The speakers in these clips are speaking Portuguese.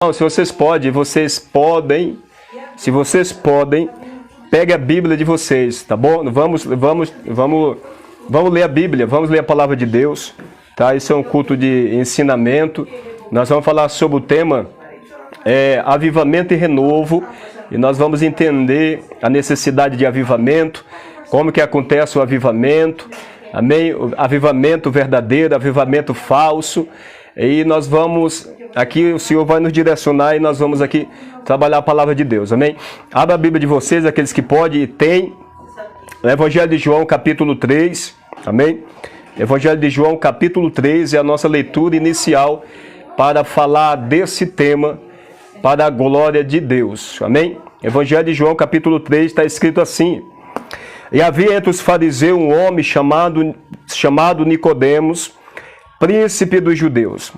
Se vocês podem, pegue a Bíblia de vocês, tá bom? Vamos ler a Bíblia, vamos ler a palavra de Deus, tá? Isso é um culto de ensinamento. Nós vamos falar sobre o tema avivamento e renovo, e nós vamos entender a necessidade de avivamento, como que acontece o avivamento, amém? O avivamento verdadeiro, avivamento falso. E nós vamos, aqui o Senhor vai nos direcionar e nós vamos aqui trabalhar a palavra de Deus, amém? Abra a Bíblia de vocês, aqueles que podem e têm, o Evangelho de João, capítulo 3, amém? Evangelho de João, capítulo 3, é a nossa leitura inicial para falar desse tema, para a glória de Deus, amém? Evangelho de João, capítulo 3, está escrito assim: E havia entre os fariseus um homem chamado Nicodemos, príncipe dos judeus.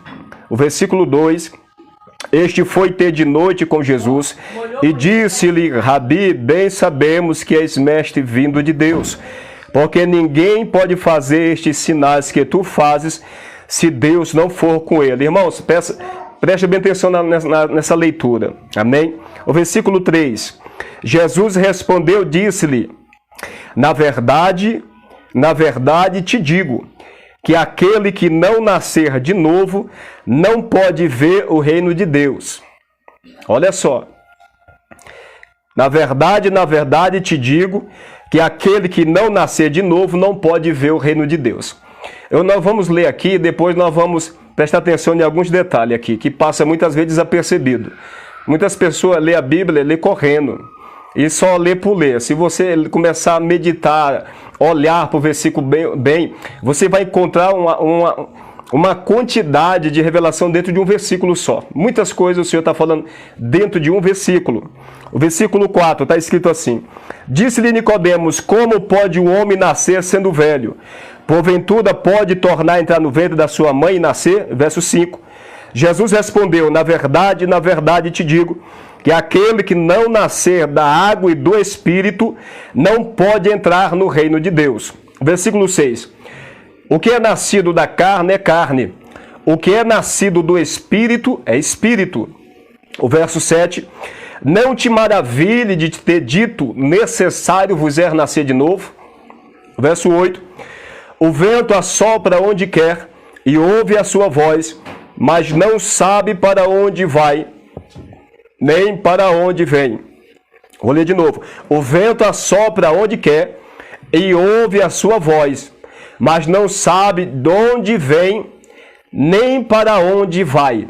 O versículo 2, este foi ter de noite com Jesus e disse-lhe: Rabi, bem sabemos que és mestre vindo de Deus, porque ninguém pode fazer estes sinais que tu fazes se Deus não for com ele. Irmãos, preste bem atenção nessa leitura, amém? O versículo 3, Jesus respondeu, disse-lhe: Na verdade te digo, que aquele que não nascer de novo não pode ver o reino de Deus. Olha só. Na verdade te digo que aquele que não nascer de novo não pode ver o reino de Deus. Nós vamos ler aqui, depois nós vamos prestar atenção em alguns detalhes aqui, que passa muitas vezes desapercebido. Muitas pessoas lêem a Bíblia, lê correndo, e só lê por ler. Se você começar a meditar, olhar para o versículo bem, você vai encontrar uma quantidade de revelação dentro de um versículo só. Muitas coisas o Senhor está falando dentro de um versículo. O versículo 4 está escrito assim: Disse-lhe Nicodemos: Como pode o homem nascer sendo velho? Porventura pode tornar a entrar no ventre da sua mãe e nascer? Verso 5. Jesus respondeu: Na verdade te digo, que aquele que não nascer da água e do Espírito não pode entrar no reino de Deus. Versículo 6. O que é nascido da carne é carne, o que é nascido do Espírito é Espírito. O verso 7. Não te maravilhe de te ter dito, necessário vos é nascer de novo. O verso 8. O vento assopra onde quer e ouve a sua voz, mas não sabe para onde vai, nem para onde vem. Vou ler de novo. O vento assopra onde quer e ouve a sua voz, mas não sabe de onde vem, nem para onde vai.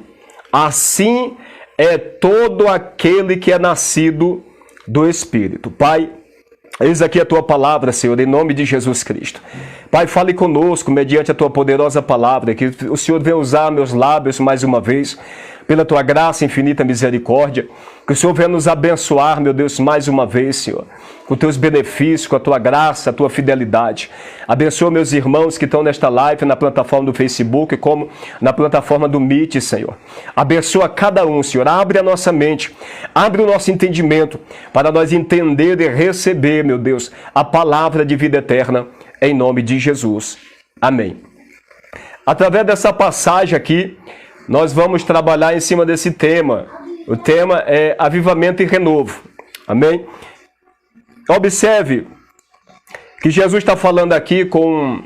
Assim é todo aquele que é nascido do Espírito. Pai, eis aqui a tua palavra, Senhor, em nome de Jesus Cristo. Pai, fale conosco mediante a tua poderosa palavra, que o Senhor venha usar meus lábios mais uma vez, pela tua graça e infinita misericórdia, que o Senhor venha nos abençoar, meu Deus, mais uma vez, Senhor, com teus benefícios, com a tua graça, a tua fidelidade. Abençoa meus irmãos que estão nesta live, na plataforma do Facebook, como na plataforma do Meet, Senhor. Abençoa cada um, Senhor. Abre a nossa mente, abre o nosso entendimento, para nós entender e receber, meu Deus, a palavra de vida eterna, em nome de Jesus. Amém. Através dessa passagem aqui, nós vamos trabalhar em cima desse tema. O tema é avivamento e renovo. Amém? Observe que Jesus está falando aqui com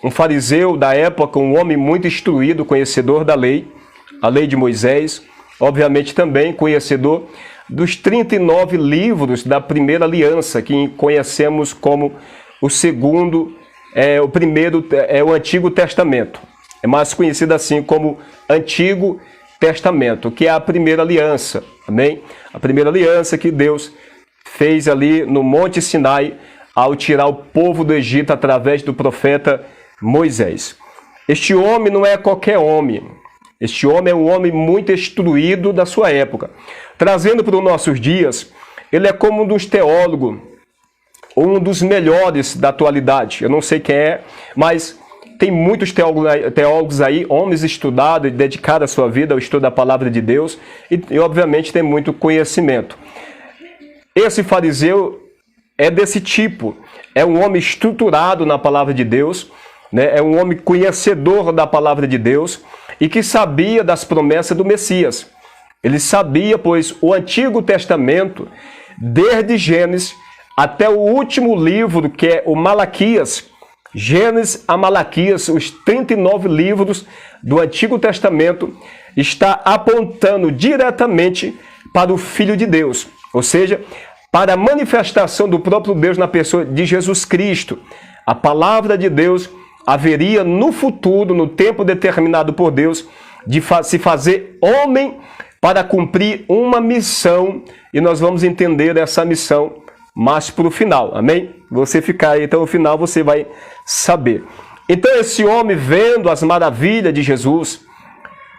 um fariseu da época, um homem muito instruído, conhecedor da lei, a lei de Moisés, obviamente também conhecedor dos 39 livros da primeira aliança, que conhecemos como o primeiro é o Antigo Testamento. É mais conhecido assim como Antigo Testamento, que é a primeira aliança, amém? A primeira aliança que Deus fez ali no Monte Sinai, ao tirar o povo do Egito através do profeta Moisés. Este homem não é qualquer homem. Este homem é um homem muito instruído da sua época. Trazendo para os nossos dias, ele é como um dos teólogos, um dos melhores da atualidade. Eu não sei quem é, mas tem muitos teólogos aí, homens estudados e dedicados a sua vida ao estudo da palavra de Deus e obviamente tem muito conhecimento. Esse fariseu é desse tipo, é um homem estruturado na palavra de Deus, né? É um homem conhecedor da palavra de Deus e que sabia das promessas do Messias. Ele sabia, pois o Antigo Testamento, desde Gênesis até o último livro, que é o Malaquias, Gênesis a Malaquias, os 39 livros do Antigo Testamento, está apontando diretamente para o Filho de Deus, ou seja, para a manifestação do próprio Deus na pessoa de Jesus Cristo. A palavra de Deus haveria no futuro, no tempo determinado por Deus, de se fazer homem para cumprir uma missão, e nós vamos entender essa missão mais para o final, amém? Você ficar aí até o final, você vai saber. Então esse homem, vendo as maravilhas de Jesus,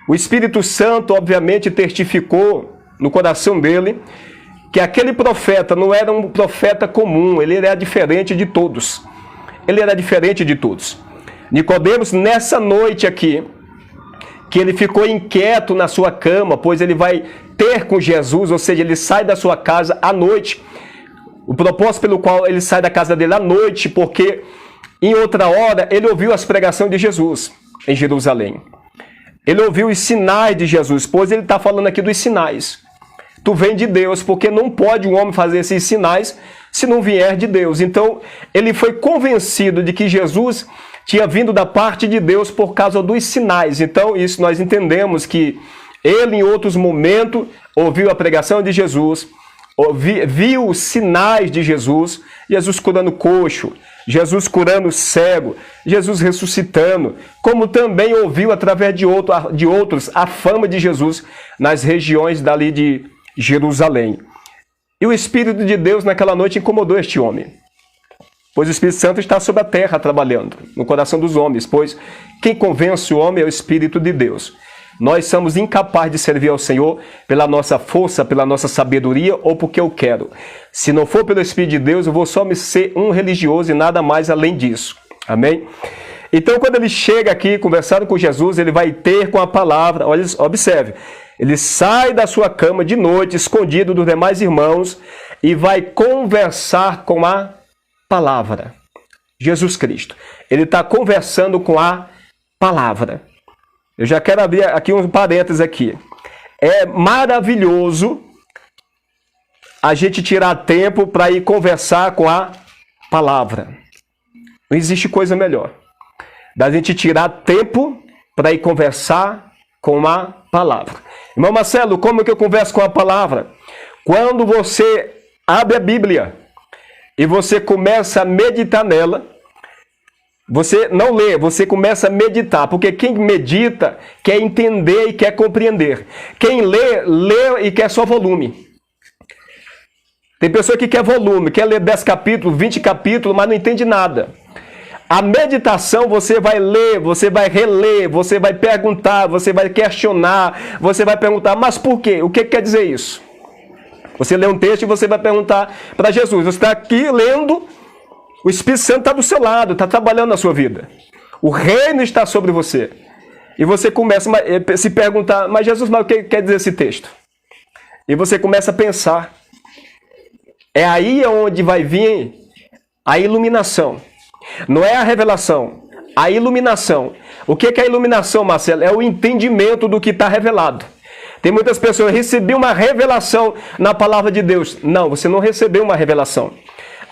o Espírito Santo obviamente testificou no coração dele que aquele profeta não era um profeta comum, ele era diferente de todos. Ele era diferente de todos. Nicodemos, nessa noite aqui, que ele ficou inquieto na sua cama, pois ele vai ter com Jesus, ou seja, ele sai da sua casa à noite. O propósito pelo qual ele sai da casa dele à noite, porque em outra hora ele ouviu as pregações de Jesus em Jerusalém. Ele ouviu os sinais de Jesus, pois ele está falando aqui dos sinais. Tu vem de Deus, porque não pode um homem fazer esses sinais se não vier de Deus. Então, ele foi convencido de que Jesus tinha vindo da parte de Deus por causa dos sinais. Então, isso nós entendemos que ele, em outros momentos, ouviu a pregação de Jesus, viu os sinais de Jesus, Jesus curando coxo, Jesus curando cego, Jesus ressuscitando, como também ouviu através de outros a fama de Jesus nas regiões dali de Jerusalém. E o Espírito de Deus naquela noite incomodou este homem, pois o Espírito Santo está sobre a terra trabalhando, no coração dos homens, pois quem convence o homem é o Espírito de Deus. Nós somos incapazes de servir ao Senhor pela nossa força, pela nossa sabedoria ou porque eu quero. Se não for pelo Espírito de Deus, eu vou só me ser um religioso e nada mais além disso. Amém? Então, quando ele chega aqui, conversando com Jesus, ele vai ter com a palavra, olha, observe, ele sai da sua cama de noite, escondido dos demais irmãos, e vai conversar com a palavra. Jesus Cristo. Ele está conversando com a palavra. Eu já quero abrir aqui um parênteses aqui. É maravilhoso a gente tirar tempo para ir conversar com a palavra. Não existe coisa melhor da gente tirar tempo para ir conversar com a palavra. Irmão Marcelo, como que eu converso com a palavra? Quando você abre a Bíblia e você começa a meditar nela, você não lê, você começa a meditar, porque quem medita quer entender e quer compreender. Quem lê, lê e quer só volume. Tem pessoa que quer volume, quer ler 10 capítulos, 20 capítulos, mas não entende nada. A meditação você vai ler, você vai reler, você vai perguntar, você vai questionar, você vai perguntar, mas por quê? O que quer dizer isso? Você lê um texto e você vai perguntar para Jesus. Você está aqui lendo, o Espírito Santo está do seu lado, está trabalhando na sua vida. O reino está sobre você. E você começa a se perguntar, mas Jesus, mas o que quer dizer esse texto? E você começa a pensar. É aí onde vai vir a iluminação. Não é a revelação, a iluminação. O que é a iluminação, Marcelo? É o entendimento do que está revelado. Tem muitas pessoas que receberam uma revelação na palavra de Deus. Não, você não recebeu uma revelação.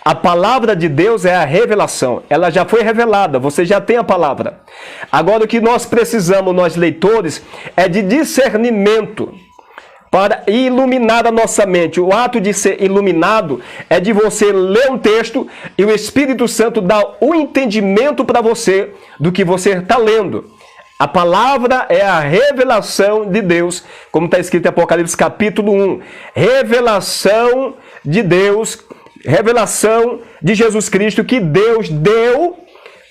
A palavra de Deus é a revelação. Ela já foi revelada, você já tem a palavra. Agora o que nós precisamos, nós leitores, é de discernimento para iluminar a nossa mente. O ato de ser iluminado é de você ler um texto e o Espírito Santo dá o entendimento para você do que você está lendo. A palavra é a revelação de Deus, como está escrito em Apocalipse capítulo 1. Revelação de Deus, revelação de Jesus Cristo que Deus deu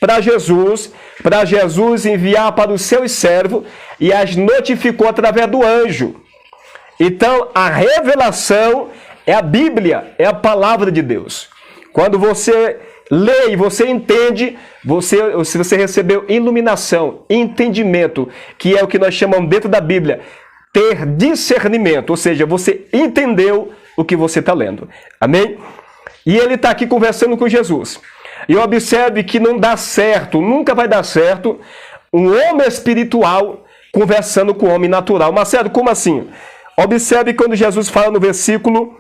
para Jesus enviar para os seus servos e as notificou através do anjo. Então, a revelação é a Bíblia, é a palavra de Deus. Quando você lê e você entende, se você recebeu iluminação, entendimento, que é o que nós chamamos dentro da Bíblia, ter discernimento, ou seja, você entendeu o que você está lendo. Amém? E ele está aqui conversando com Jesus. E observe que não dá certo, nunca vai dar certo, um homem espiritual conversando com um homem natural. Marcelo, como assim? Observe quando Jesus fala no versículo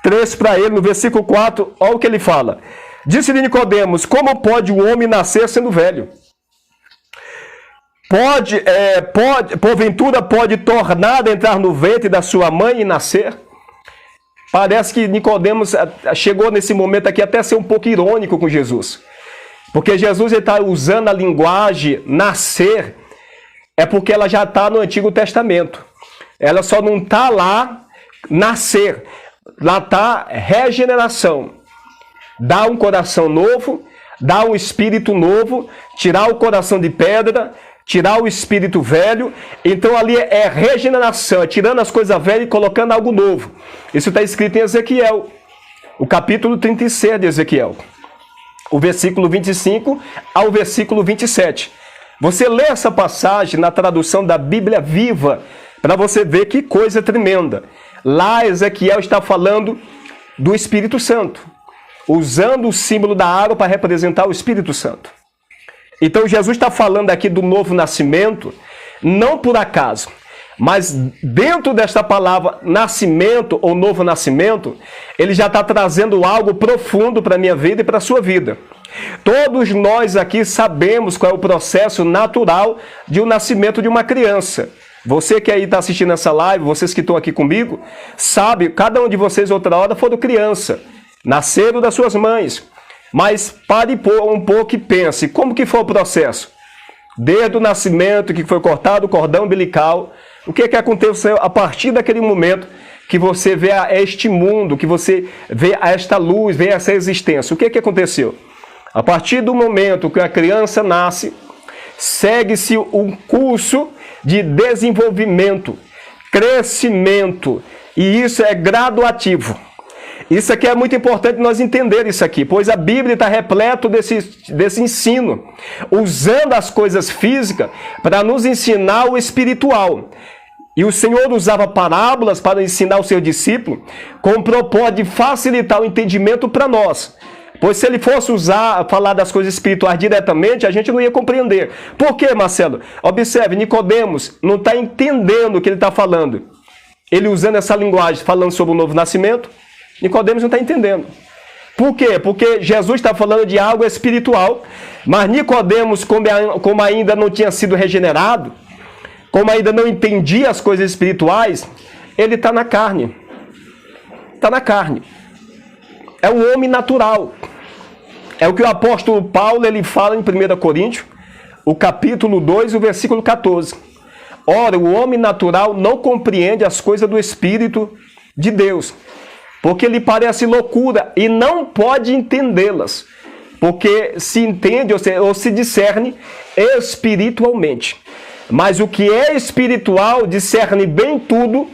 3 para ele, no versículo 4, olha o que ele fala. Disse-lhe Nicodemos: como pode o homem nascer sendo velho? Porventura pode tornar a entrar no ventre da sua mãe e nascer? Parece que Nicodemos chegou nesse momento aqui até a ser um pouco irônico com Jesus. Porque Jesus está usando a linguagem nascer, é porque ela já está no Antigo Testamento. Ela só não está lá nascer. Lá está regeneração. Dá um coração novo, dá um espírito novo, tirar o coração de pedra, tirar o espírito velho. Então ali é regeneração, é tirando as coisas velhas e colocando algo novo. Isso está escrito em Ezequiel, o capítulo 36 de Ezequiel, o versículo 25 ao versículo 27. Você lê essa passagem na tradução da Bíblia Viva, para você ver que coisa tremenda. Lá Ezequiel está falando do Espírito Santo, usando o símbolo da água para representar o Espírito Santo. Então Jesus está falando aqui do novo nascimento, não por acaso, mas dentro desta palavra nascimento ou novo nascimento, ele já está trazendo algo profundo para a minha vida e para a sua vida. Todos nós aqui sabemos qual é o processo natural de um nascimento de uma criança. Você que aí está assistindo essa live, vocês que estão aqui comigo, sabe, cada um de vocês outra hora foram criança, nasceram das suas mães. Mas pare um pouco e pense, como que foi o processo? Desde o nascimento, que foi cortado o cordão umbilical, o que aconteceu a partir daquele momento que você vê este mundo, que você vê esta luz, vê essa existência? O que aconteceu? A partir do momento que a criança nasce, segue-se um curso de desenvolvimento, crescimento, e isso é graduativo. Isso aqui é muito importante nós entender isso aqui, pois a Bíblia está repleto desse ensino, usando as coisas físicas para nos ensinar o espiritual. E o Senhor usava parábolas para ensinar o seu discípulo, com o propósito de facilitar o entendimento para nós. Pois se ele fosse falar das coisas espirituais diretamente, a gente não ia compreender. Por quê, Marcelo? Observe, Nicodemos não está entendendo o que ele está falando. Ele usando essa linguagem, falando sobre o novo nascimento, Nicodemos não está entendendo. Por quê? Porque Jesus está falando de algo espiritual, mas Nicodemos, como ainda não tinha sido regenerado, como ainda não entendia as coisas espirituais, ele está na carne. Está na carne. É um homem natural. É o que o apóstolo Paulo ele fala em 1 Coríntios, o capítulo 2, o versículo 14. Ora, o homem natural não compreende as coisas do Espírito de Deus, porque lhe parece loucura e não pode entendê-las, porque se entende ou se discerne espiritualmente. Mas o que é espiritual discerne bem tudo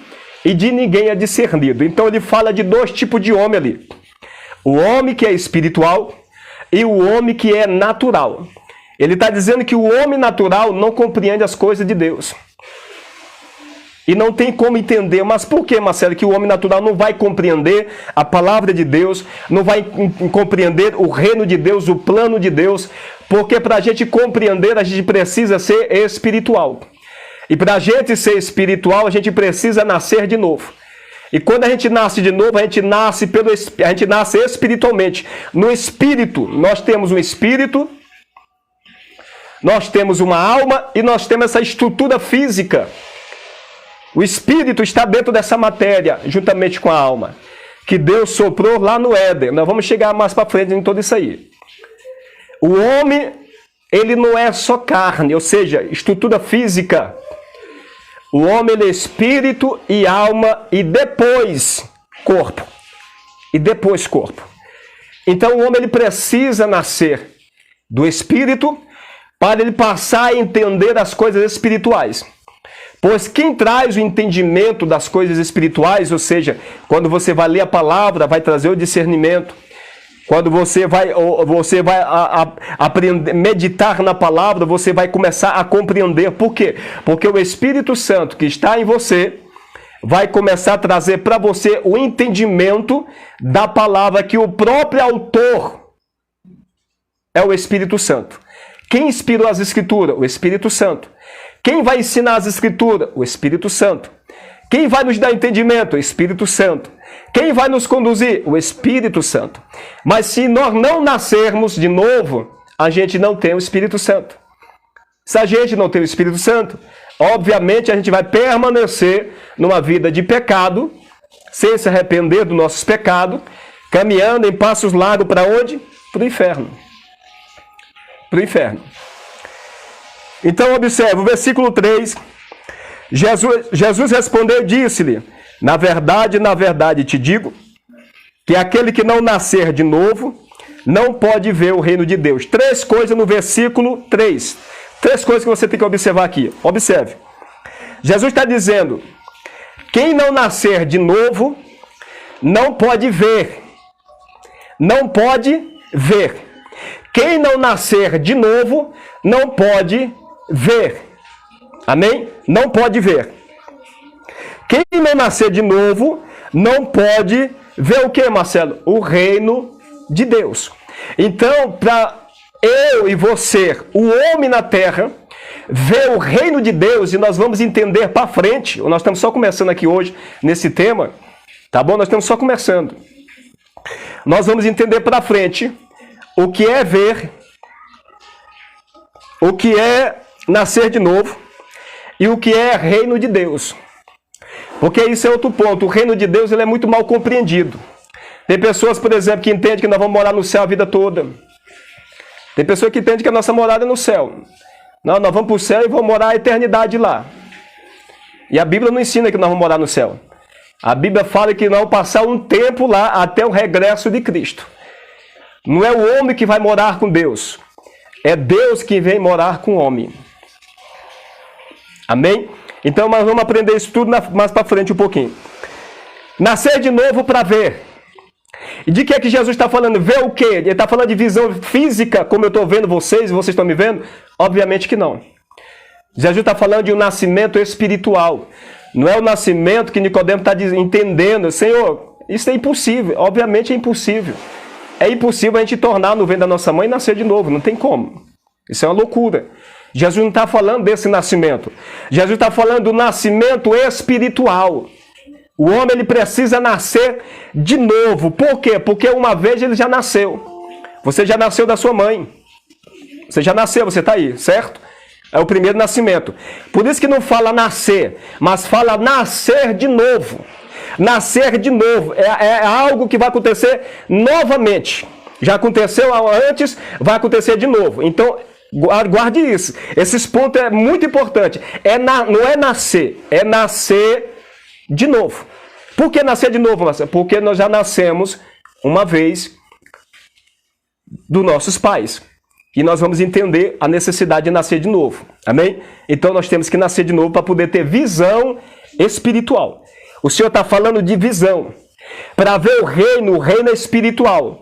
e de ninguém é discernido. Então ele fala de dois tipos de homem ali. O homem que é espiritual e o homem que é natural. Ele está dizendo que o homem natural não compreende as coisas de Deus. E não tem como entender. Mas por que, Marcelo, que o homem natural não vai compreender a palavra de Deus, não vai compreender o reino de Deus, o plano de Deus? Porque para a gente compreender, a gente precisa ser espiritual. E para a gente ser espiritual, a gente precisa nascer de novo. E quando a gente nasce de novo, a gente nasce espiritualmente. No espírito, nós temos um espírito, nós temos uma alma e nós temos essa estrutura física. O espírito está dentro dessa matéria, juntamente com a alma, que Deus soprou lá no Éden. Nós vamos chegar mais para frente em tudo isso aí. O homem, ele não é só carne, ou seja, estrutura física. O homem ele é espírito e alma e depois corpo. E depois corpo. Então o homem ele precisa nascer do espírito para ele passar a entender as coisas espirituais. Pois quem traz o entendimento das coisas espirituais, ou seja, quando você vai ler a palavra, vai trazer o discernimento. Quando você vai aprender, meditar na palavra, você vai começar a compreender. Por quê? Porque o Espírito Santo que está em você vai começar a trazer para você o entendimento da palavra, que o próprio autor é o Espírito Santo. Quem inspirou as Escrituras? O Espírito Santo. Quem vai ensinar as Escrituras? O Espírito Santo. Quem vai nos dar entendimento? O Espírito Santo. Quem vai nos conduzir? O Espírito Santo. Mas se nós não nascermos de novo, a gente não tem o Espírito Santo. Se a gente não tem o Espírito Santo, obviamente a gente vai permanecer numa vida de pecado, sem se arrepender dos nossos pecados, caminhando em passos largos para onde? Para o inferno. Para o inferno. Então observe, o versículo 3, Jesus respondeu e disse-lhe, na verdade te digo, que aquele que não nascer de novo, não pode ver o reino de Deus. 3 coisas no versículo 3. 3 coisas que você tem que observar aqui. Observe. Jesus está dizendo, quem não nascer de novo, não pode ver. Não pode ver. Quem não nascer de novo, não pode ver. Amém? Não pode ver. Quem não nascer de novo, não pode ver o que, Marcelo? O reino de Deus. Então, para eu e você, o homem na terra, ver o reino de Deus, e nós vamos entender para frente, nós estamos só começando aqui hoje, nesse tema, tá bom? Nós estamos só começando. Nós vamos entender para frente o que é ver, o que é nascer de novo, e o que é reino de Deus. Porque isso é outro ponto. O reino de Deus ele é muito mal compreendido. Tem pessoas, por exemplo, que entendem que nós vamos morar no céu a vida toda. Tem pessoas que entendem que a nossa morada é no céu. Não, nós vamos para o céu e vamos morar a eternidade lá. E a Bíblia não ensina que nós vamos morar no céu. A Bíblia fala que nós vamos passar um tempo lá até o regresso de Cristo. Não é o homem que vai morar com Deus. É Deus que vem morar com o homem. Amém? Então nós vamos aprender isso tudo mais para frente um pouquinho. Nascer de novo para ver. E de que é que Jesus está falando? Ver o quê? Ele está falando de visão física, como eu estou vendo vocês e vocês estão me vendo? Obviamente que não. Jesus está falando de um nascimento espiritual. Não é o nascimento que Nicodemo está entendendo. Senhor, isso é impossível. Obviamente é impossível. É impossível a gente tornar no ventre da nossa mãe e nascer de novo. Não tem como. Isso é uma loucura. Jesus não está falando desse nascimento. Jesus está falando do nascimento espiritual. O homem ele precisa nascer de novo. Por quê? Porque uma vez ele já nasceu. Você já nasceu da sua mãe. Você já nasceu, você está aí, certo? É o primeiro nascimento. Por isso que não fala nascer, mas fala nascer de novo. Nascer de novo. É algo que vai acontecer novamente. Já aconteceu antes, vai acontecer de novo. Então, guarde isso. Esses pontos é muito importante. Não é nascer, é nascer de novo. Por que nascer de novo, Marcelo? Porque nós já nascemos uma vez dos nossos pais. E nós vamos entender a necessidade de nascer de novo. Amém? Então nós temos que nascer de novo para poder ter visão espiritual. O Senhor está falando de visão. Para ver o reino é espiritual.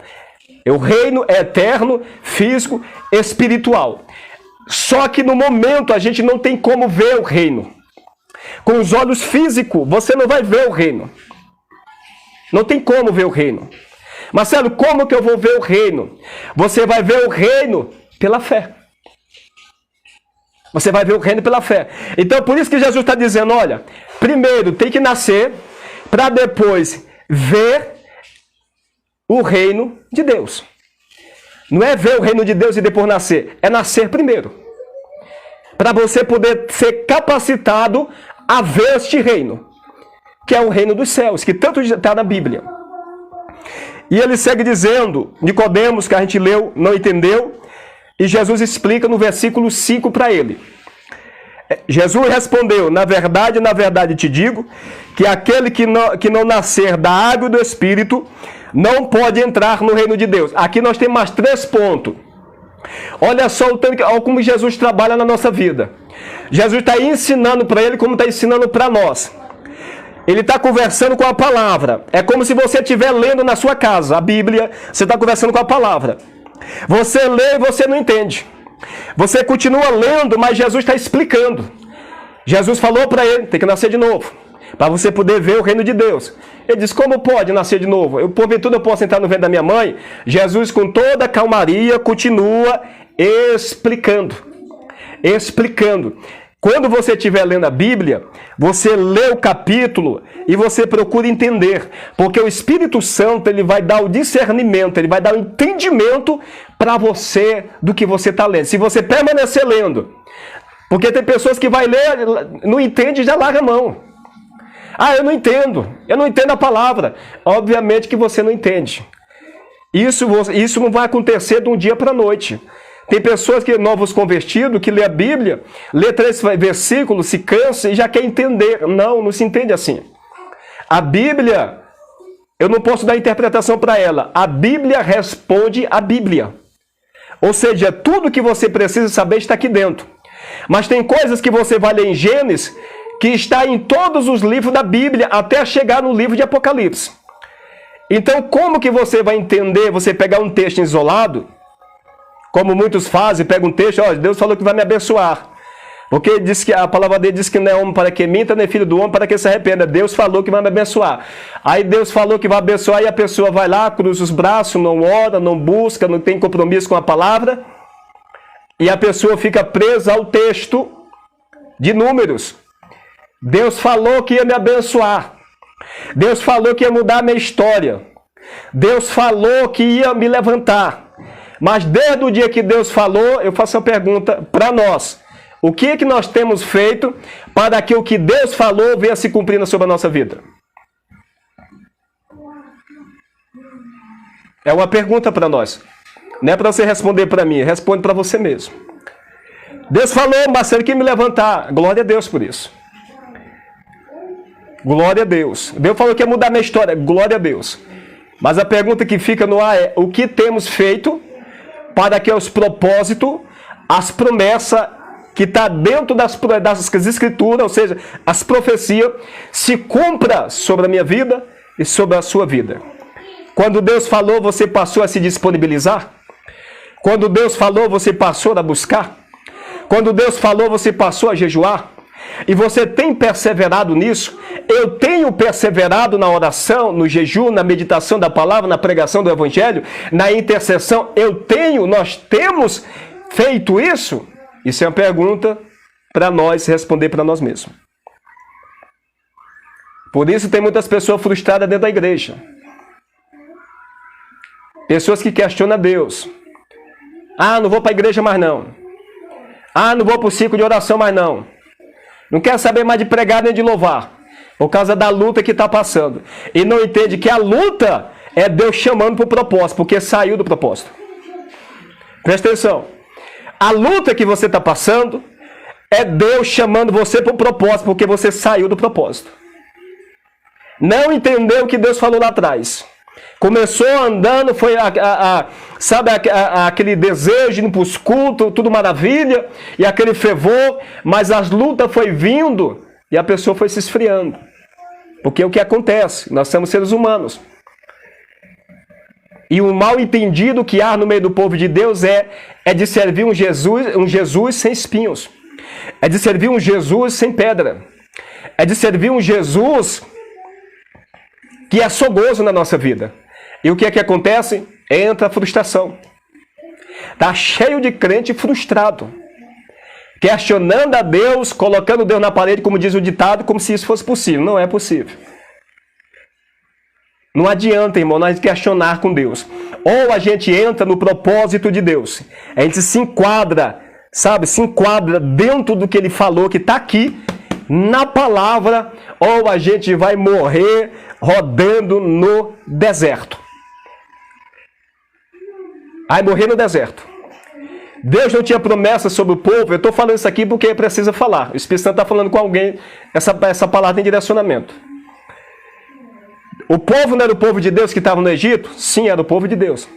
O reino é eterno, físico, espiritual. Só que no momento a gente não tem como ver o reino. Com os olhos físicos, você não vai ver o reino. Não tem como ver o reino. Marcelo, como que eu vou ver o reino? Você vai ver o reino pela fé. Você vai ver o reino pela fé. Então, por isso que Jesus está dizendo, olha, primeiro tem que nascer, para depois ver o reino de Deus. Não é ver o reino de Deus e depois nascer. É nascer primeiro. Para você poder ser capacitado a ver este reino, que é o reino dos céus, que tanto está na Bíblia. E ele segue dizendo, Nicodemos, que a gente leu, não entendeu, e Jesus explica no versículo 5 para ele. Jesus respondeu, na verdade te digo, que aquele que não nascer da água e do Espírito, não pode entrar no reino de Deus. Aqui nós temos mais 3 pontos. Olha só olha como Jesus trabalha na nossa vida. Jesus está ensinando para ele como está ensinando para nós. Ele está conversando com a palavra. É como se você estiver lendo na sua casa a Bíblia. Você está conversando com a palavra. Você lê e você não entende. Você continua lendo, mas Jesus está explicando. Jesus falou para ele, tem que nascer de novo. Para você poder ver o reino de Deus. Ele diz, como pode nascer de novo? Porventura eu posso entrar no ventre da minha mãe? Jesus, com toda a calmaria, continua explicando. Quando você estiver lendo a Bíblia, você lê o capítulo e você procura entender. Porque o Espírito Santo ele vai dar o discernimento, ele vai dar o entendimento para você do que você está lendo. Se você permanecer lendo. Porque tem pessoas que vai ler, não entende e já larga a mão. Ah, eu não entendo a palavra. Obviamente que você não entende. Isso não vai acontecer de um dia para a noite. Tem pessoas que, novos convertidos, que lê a Bíblia, lê 3 versículos, se cansa e já quer entender. Não se entende assim. A Bíblia, eu não posso dar interpretação para ela. A Bíblia responde a Bíblia. Ou seja, tudo que você precisa saber está aqui dentro. Mas tem coisas que você vai ler em Gênesis, que está em todos os livros da Bíblia, até chegar no livro de Apocalipse. Então, como que você vai entender, você pegar um texto isolado, como muitos fazem, pega um texto, ó, Deus falou que vai me abençoar. Porque diz que a palavra dele diz que não é homem para que minta, nem filho do homem para que se arrependa. Deus falou que vai me abençoar. Aí Deus falou que vai abençoar e a pessoa vai lá, cruza os braços, não ora, não busca, não tem compromisso com a palavra. E a pessoa fica presa ao texto de Números. Deus falou que ia me abençoar. Deus falou que ia mudar a minha história. Deus falou que ia me levantar. Mas desde o dia que Deus falou, eu faço uma pergunta para nós. O que é que nós temos feito para que o que Deus falou venha se cumprindo sobre a nossa vida? É uma pergunta para nós. Não é para você responder para mim, responde para você mesmo. Deus falou, Marcelo, que ia me levantar. Glória a Deus por isso. Glória a Deus. Deus falou que ia mudar a minha história. Glória a Deus. Mas a pergunta que fica no ar é, o que temos feito para que os propósitos, as promessas que está dentro das escrituras, ou seja, as profecias, se cumpra sobre a minha vida e sobre a sua vida. Quando Deus falou, você passou a se disponibilizar? Quando Deus falou, você passou a buscar? Quando Deus falou, você passou a jejuar? E você tem perseverado nisso? Eu tenho perseverado na oração, no jejum, na meditação da palavra, na pregação do evangelho, na intercessão. Nós temos feito isso? Isso é uma pergunta para nós responder para nós mesmos. Por isso tem muitas pessoas frustradas dentro da igreja. Pessoas que questionam Deus. Ah, não vou para a igreja mais não. Ah, não vou para o ciclo de oração mais não. Não quer saber mais de pregar nem de louvar. Por causa da luta que está passando. E não entende que a luta é Deus chamando para o propósito. Porque saiu do propósito. Presta atenção. A luta que você está passando é Deus chamando você para o propósito. Porque você saiu do propósito. Não entendeu o que Deus falou lá atrás. Começou andando, foi aquele desejo de ir para os cultos, tudo maravilha, e aquele fervor, mas as lutas foi vindo e a pessoa foi se esfriando. Porque o que acontece? Nós somos seres humanos. E o mal entendido que há no meio do povo de Deus é de servir um Jesus sem espinhos. É de servir um Jesus sem pedra. É de servir um Jesus que é só gozo na nossa vida. E o que é que acontece? Entra a frustração. Está cheio de crente frustrado. Questionando a Deus, colocando Deus na parede, como diz o ditado, como se isso fosse possível. Não é possível. Não adianta, irmão, nós questionar com Deus. Ou a gente entra no propósito de Deus. A gente se enquadra, sabe? Se enquadra dentro do que Ele falou, que está aqui, na palavra. Ou a gente vai morrer rodando no deserto. Vai morrer no deserto. Deus não tinha promessa sobre o povo. Eu estou falando isso aqui porque precisa falar. O Espírito Santo está falando com alguém. Essa palavra tem direcionamento. O povo não era o povo de Deus que estava no Egito? Sim, era o povo de Deus.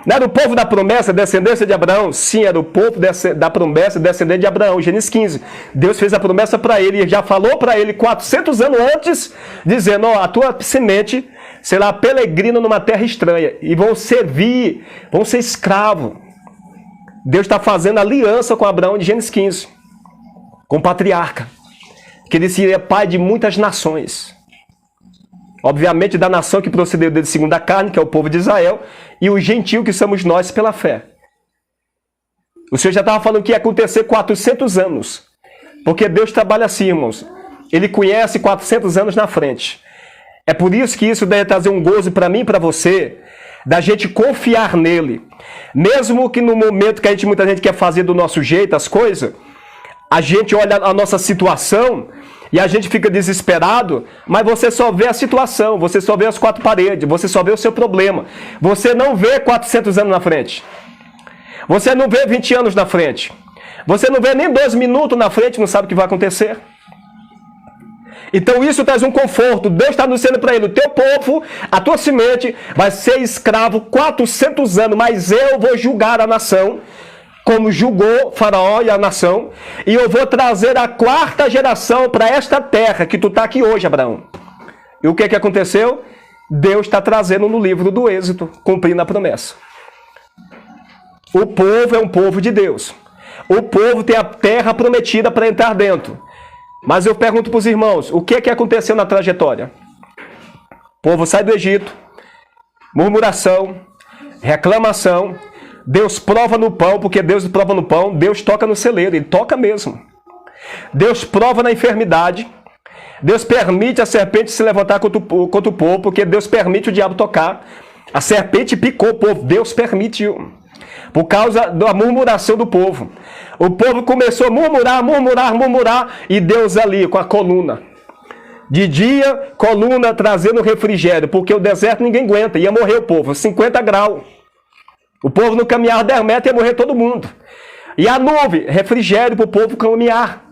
Não era o povo da promessa, descendência de Abraão? Sim, era o povo da promessa, descendente de Abraão. Gênesis 15. Deus fez a promessa para ele e já falou para ele 400 anos antes, dizendo, ó, a tua semente será peregrina numa terra estranha e vão servir, vão ser escravos. Deus está fazendo aliança com Abraão de Gênesis 15, com o patriarca, que ele seria pai de muitas nações. Obviamente da nação que procedeu dele segundo a carne, que é o povo de Israel, e o gentio que somos nós pela fé. O Senhor já estava falando que ia acontecer 400 anos Porque Deus trabalha assim, irmãos. Ele conhece 400 anos na frente. É por isso que isso deve trazer um gozo para mim e para você, da gente confiar nele. Mesmo que no momento que muita gente quer fazer do nosso jeito as coisas, a gente olha a nossa situação e a gente fica desesperado, mas você só vê a situação, você só vê as quatro paredes, você só vê o seu problema. Você não vê 400 anos na frente. Você não vê 20 anos na frente. Você não vê nem 2 minutos na frente, não sabe o que vai acontecer. Então isso traz um conforto. Deus está dizendo para ele, o teu povo, a tua semente, vai ser escravo 400 anos, mas eu vou julgar a nação, como julgou Faraó e a nação, e eu vou trazer a 4ª geração para esta terra, que tu está aqui hoje, Abraão. E o que aconteceu? Deus está trazendo no livro do Êxodo, cumprindo a promessa. O povo é um povo de Deus. O povo tem a terra prometida para entrar dentro. Mas eu pergunto para os irmãos, o que aconteceu na trajetória? O povo sai do Egito, murmuração, reclamação, Deus prova no pão, porque Deus prova no pão, Deus toca no celeiro, Ele toca mesmo. Deus prova na enfermidade, Deus permite a serpente se levantar contra o povo, porque Deus permite o diabo tocar. A serpente picou o povo, Deus permitiu. Por causa da murmuração do povo. O povo começou a murmurar, e Deus ali com a coluna. De dia, coluna trazendo refrigério, porque o deserto ninguém aguenta, ia morrer o povo, 50 graus. O povo não caminhava 10 metros, ia morrer todo mundo. E a nuvem, refrigério para o povo caminhar.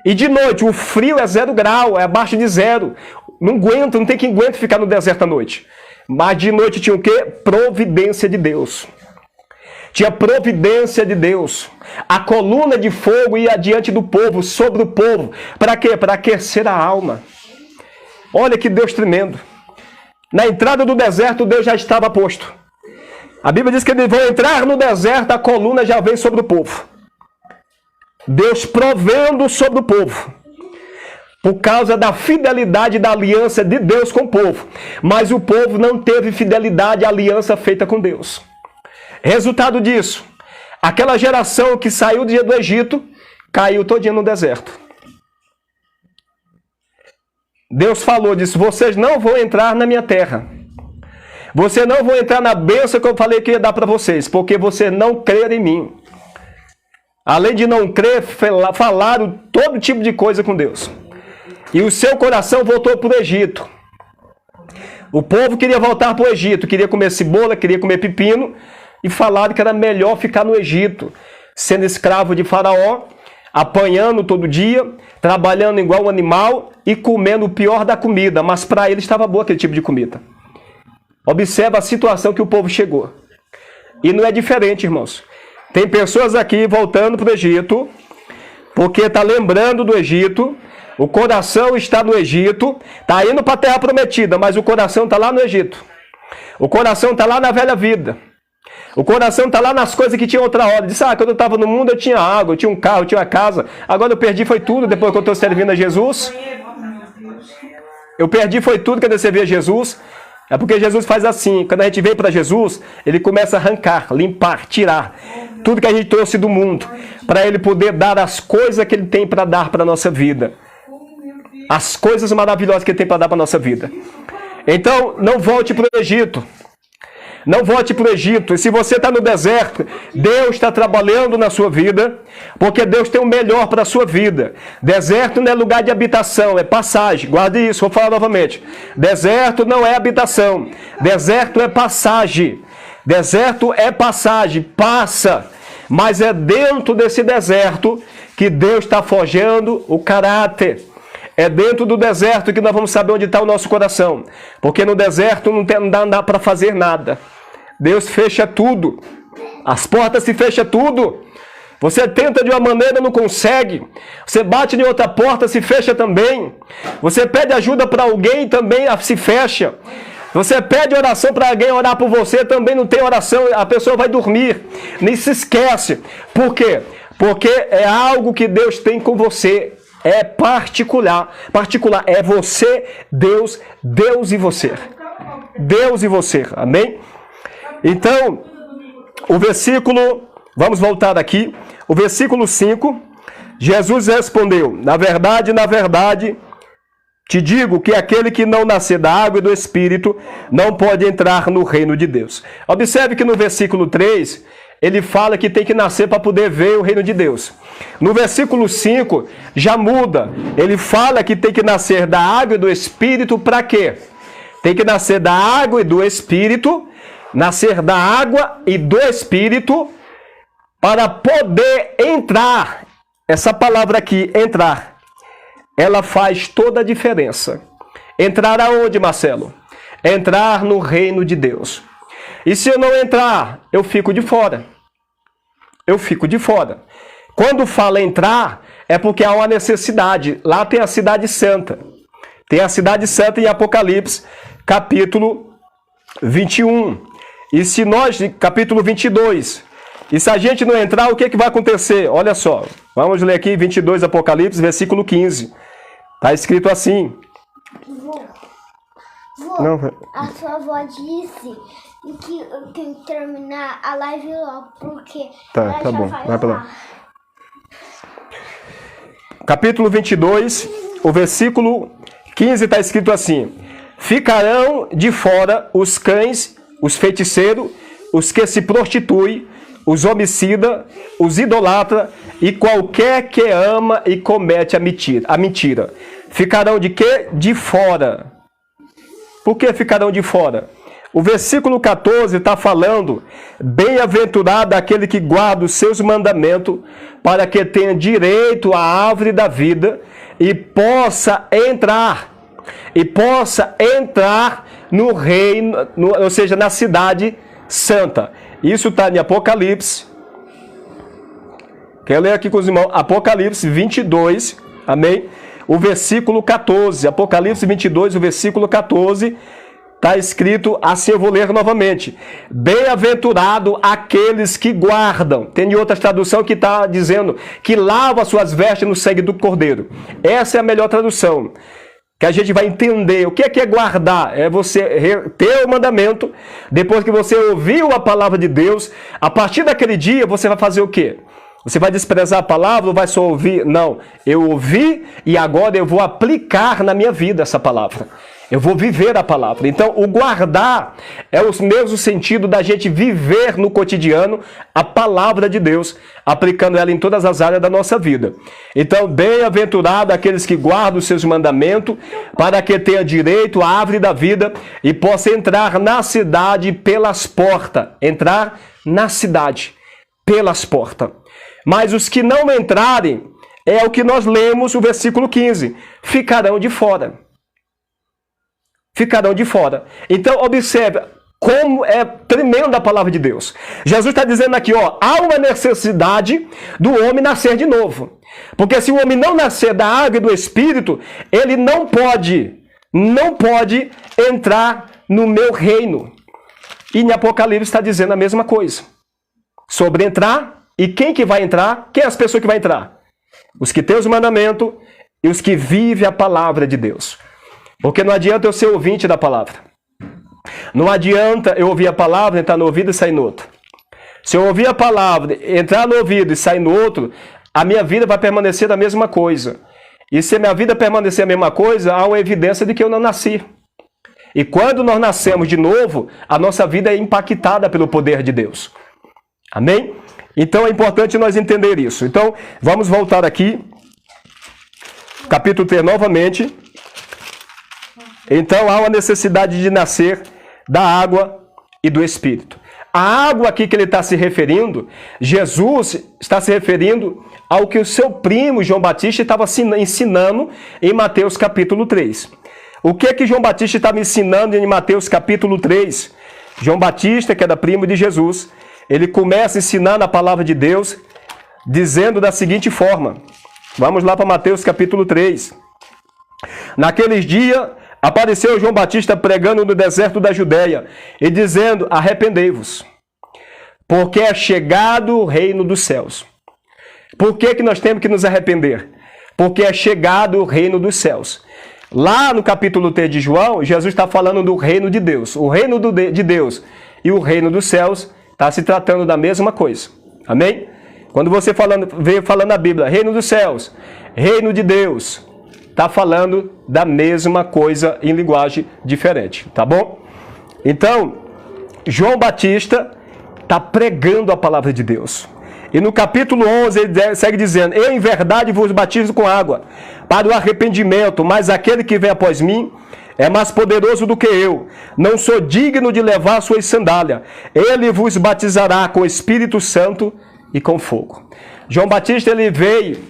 E de noite, o frio é 0 grau, é abaixo de 0. Não aguenta, não tem quem aguenta ficar no deserto à noite. Mas de noite tinha o quê? Providência de Deus. Tinha providência de Deus. A coluna de fogo ia diante do povo, sobre o povo. Para quê? Para aquecer a alma. Olha que Deus tremendo. Na entrada do deserto, Deus já estava posto. A Bíblia diz que eles vão entrar no deserto, a coluna já vem sobre o povo. Deus provendo sobre o povo. Por causa da fidelidade da aliança de Deus com o povo. Mas o povo não teve fidelidade à aliança feita com Deus. Resultado disso, aquela geração que saiu do Egito, caiu todinha no deserto. Deus falou disso, vocês não vão entrar na minha terra. Vocês não vão entrar na bênção que eu falei que ia dar para vocês, porque vocês não creram em mim. Além de não crer, falaram todo tipo de coisa com Deus. E o seu coração voltou para o Egito. O povo queria voltar para o Egito, queria comer cebola, queria comer pepino, e falaram que era melhor ficar no Egito, sendo escravo de Faraó, apanhando todo dia, trabalhando igual um animal e comendo o pior da comida, mas para ele estava boa aquele tipo de comida. Observa a situação que o povo chegou. E não é diferente, irmãos. Tem pessoas aqui voltando para o Egito, porque está lembrando do Egito, o coração está no Egito, está indo para a terra prometida, mas o coração está lá no Egito. O coração está lá na velha vida. O coração está lá nas coisas que tinha outra hora. Diz, quando eu estava no mundo eu tinha água, eu tinha um carro, eu tinha uma casa. Agora eu perdi foi tudo depois que eu estou servindo a Jesus. Eu perdi foi tudo quando eu servi a Jesus. É porque Jesus faz assim. Quando a gente vem para Jesus, Ele começa a arrancar, limpar, tirar tudo que a gente trouxe do mundo. Para Ele poder dar as coisas que Ele tem para dar para a nossa vida. As coisas maravilhosas que Ele tem para dar para a nossa vida. Então, não volte para o Egito. Não volte para o Egito. E se você está no deserto, Deus está trabalhando na sua vida, porque Deus tem o melhor para a sua vida. Deserto não é lugar de habitação, é passagem. Guarde isso, vou falar novamente. Deserto não é habitação. Deserto é passagem. Deserto é passagem, passa. Mas é dentro desse deserto que Deus está forjando o caráter. É dentro do deserto que nós vamos saber onde está o nosso coração. Porque no deserto não dá para fazer nada. Deus fecha tudo. As portas se fecham tudo. Você tenta de uma maneira, não consegue. Você bate em outra porta, se fecha também. Você pede ajuda para alguém, também se fecha. Você pede oração para alguém orar por você, também não tem oração, a pessoa vai dormir. Nem se esquece. Por quê? Porque é algo que Deus tem com você. É particular. Particular. É você, Deus, Deus e você. Deus e você. Amém? Então, o versículo, vamos voltar aqui, o versículo 5, Jesus respondeu: na verdade, te digo que aquele que não nascer da água e do Espírito não pode entrar no reino de Deus. Observe que no versículo 3, ele fala que tem que nascer para poder ver o reino de Deus. No versículo 5, já muda. Ele fala que tem que nascer da água e do Espírito para quê? Tem que nascer da água e do Espírito, nascer da água e do Espírito, para poder entrar. Essa palavra aqui, entrar, ela faz toda a diferença. Entrar aonde, Marcelo? Entrar no reino de Deus. E se eu não entrar, eu fico de fora. Eu fico de fora. Quando fala entrar, é porque há uma necessidade. Lá tem a cidade santa. Tem a cidade santa em Apocalipse, capítulo 21. E se nós, capítulo 22, e se a gente não entrar, o que vai acontecer? Olha só, vamos ler aqui 22 Apocalipse, versículo 15. Está escrito assim. Não, a sua avó disse que eu tenho que terminar a live logo, porque tá bom, vai pra lá. Capítulo 22, o versículo 15 está escrito assim: ficarão de fora os cães, os feiticeiros, os que se prostituem, os homicidas, os idolatras e qualquer que ama e comete a mentira. Ficarão de quê? De fora. Por que ficarão de fora? O versículo 14 está falando: bem-aventurado aquele que guarda os seus mandamentos, para que tenha direito à árvore da vida e possa entrar no reino, ou seja, na cidade santa. Isso está em Apocalipse. Quero ler aqui com os irmãos. Apocalipse 22, amém? O versículo 14. Apocalipse 22, o versículo 14. Está escrito assim, eu vou ler novamente. Bem-aventurado aqueles que guardam. Tem outras traduções que está dizendo que lava suas vestes no sangue do Cordeiro. Essa é a melhor tradução. Que a gente vai entender o que é guardar. É você ter o mandamento, depois que você ouviu a palavra de Deus, a partir daquele dia você vai fazer o quê? Você vai desprezar a palavra ou vai só ouvir? Não, eu ouvi e agora eu vou aplicar na minha vida essa palavra. Eu vou viver a palavra. Então, o guardar é o mesmo sentido da gente viver no cotidiano a palavra de Deus, aplicando ela em todas as áreas da nossa vida. Então, bem-aventurado aqueles que guardam os seus mandamentos, para que tenha direito à árvore da vida e possa entrar na cidade pelas portas. Entrar na cidade pelas portas. Mas os que não entrarem, é o que nós lemos, o versículo 15, ficarão de fora. Ficarão de fora. Então, observe como é tremenda a palavra de Deus. Jesus está dizendo aqui, ó, há uma necessidade do homem nascer de novo. Porque se o homem não nascer da água e do Espírito, ele não pode entrar no meu reino. E em Apocalipse está dizendo a mesma coisa. Sobre entrar, e quem que vai entrar? Quem é as pessoas que vão entrar? Os que têm os mandamentos e os que vivem a palavra de Deus. Porque não adianta eu ser ouvinte da palavra. Não adianta eu ouvir a palavra, entrar no ouvido e sair no outro. Se eu ouvir a palavra, entrar no ouvido e sair no outro, a minha vida vai permanecer da mesma coisa. E se a minha vida permanecer a mesma coisa, há uma evidência de que eu não nasci. E quando nós nascemos de novo, a nossa vida é impactada pelo poder de Deus. Amém? Então é importante nós entender isso. Então, vamos voltar aqui. Capítulo 3 novamente. Então há uma necessidade de nascer da água e do Espírito. A água aqui que ele está se referindo, Jesus está se referindo ao que o seu primo João Batista estava ensinando em Mateus capítulo 3. O que João Batista estava ensinando em Mateus capítulo 3? João Batista, que era primo de Jesus, ele começa ensinando a palavra de Deus, dizendo da seguinte forma. Vamos lá para Mateus capítulo 3. Naqueles dias, apareceu João Batista pregando no deserto da Judéia e dizendo, arrependei-vos, porque é chegado o reino dos céus. Por que nós temos que nos arrepender? Porque é chegado o reino dos céus. Lá no capítulo 3 de João, Jesus está falando do reino de Deus. O reino de Deus e o reino dos céus está se tratando da mesma coisa. Amém? Quando você vê falando na Bíblia, reino dos céus, reino de Deus, está falando da mesma coisa em linguagem diferente, tá bom? Então, João Batista está pregando a palavra de Deus. E no capítulo 11 ele segue dizendo: eu em verdade vos batizo com água para o arrependimento, mas aquele que vem após mim é mais poderoso do que eu. Não sou digno de levar suas sandálias. Ele vos batizará com o Espírito Santo e com fogo. João Batista, ele veio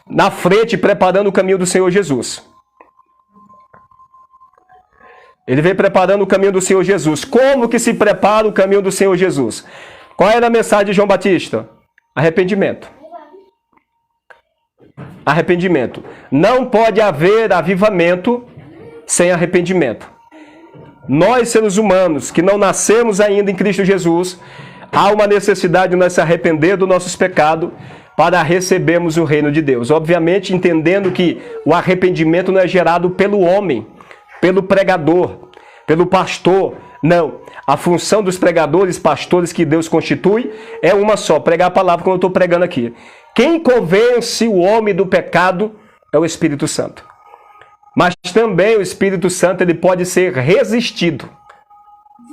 na frente preparando o caminho do Senhor Jesus. Ele veio preparando o caminho do Senhor Jesus. Como que se prepara o caminho do Senhor Jesus? Qual era a mensagem de João Batista? Arrependimento. Arrependimento. Não pode haver avivamento sem arrependimento. Nós, seres humanos, que não nascemos ainda em Cristo Jesus, há uma necessidade de nós se arrepender dos nossos pecados para recebermos o reino de Deus. Obviamente, entendendo que o arrependimento não é gerado pelo homem, pelo pregador, pelo pastor. Não. A função dos pregadores, pastores que Deus constitui é uma só: pregar a palavra como eu estou pregando aqui. Quem convence o homem do pecado é o Espírito Santo. Mas também o Espírito Santo ele pode ser resistido.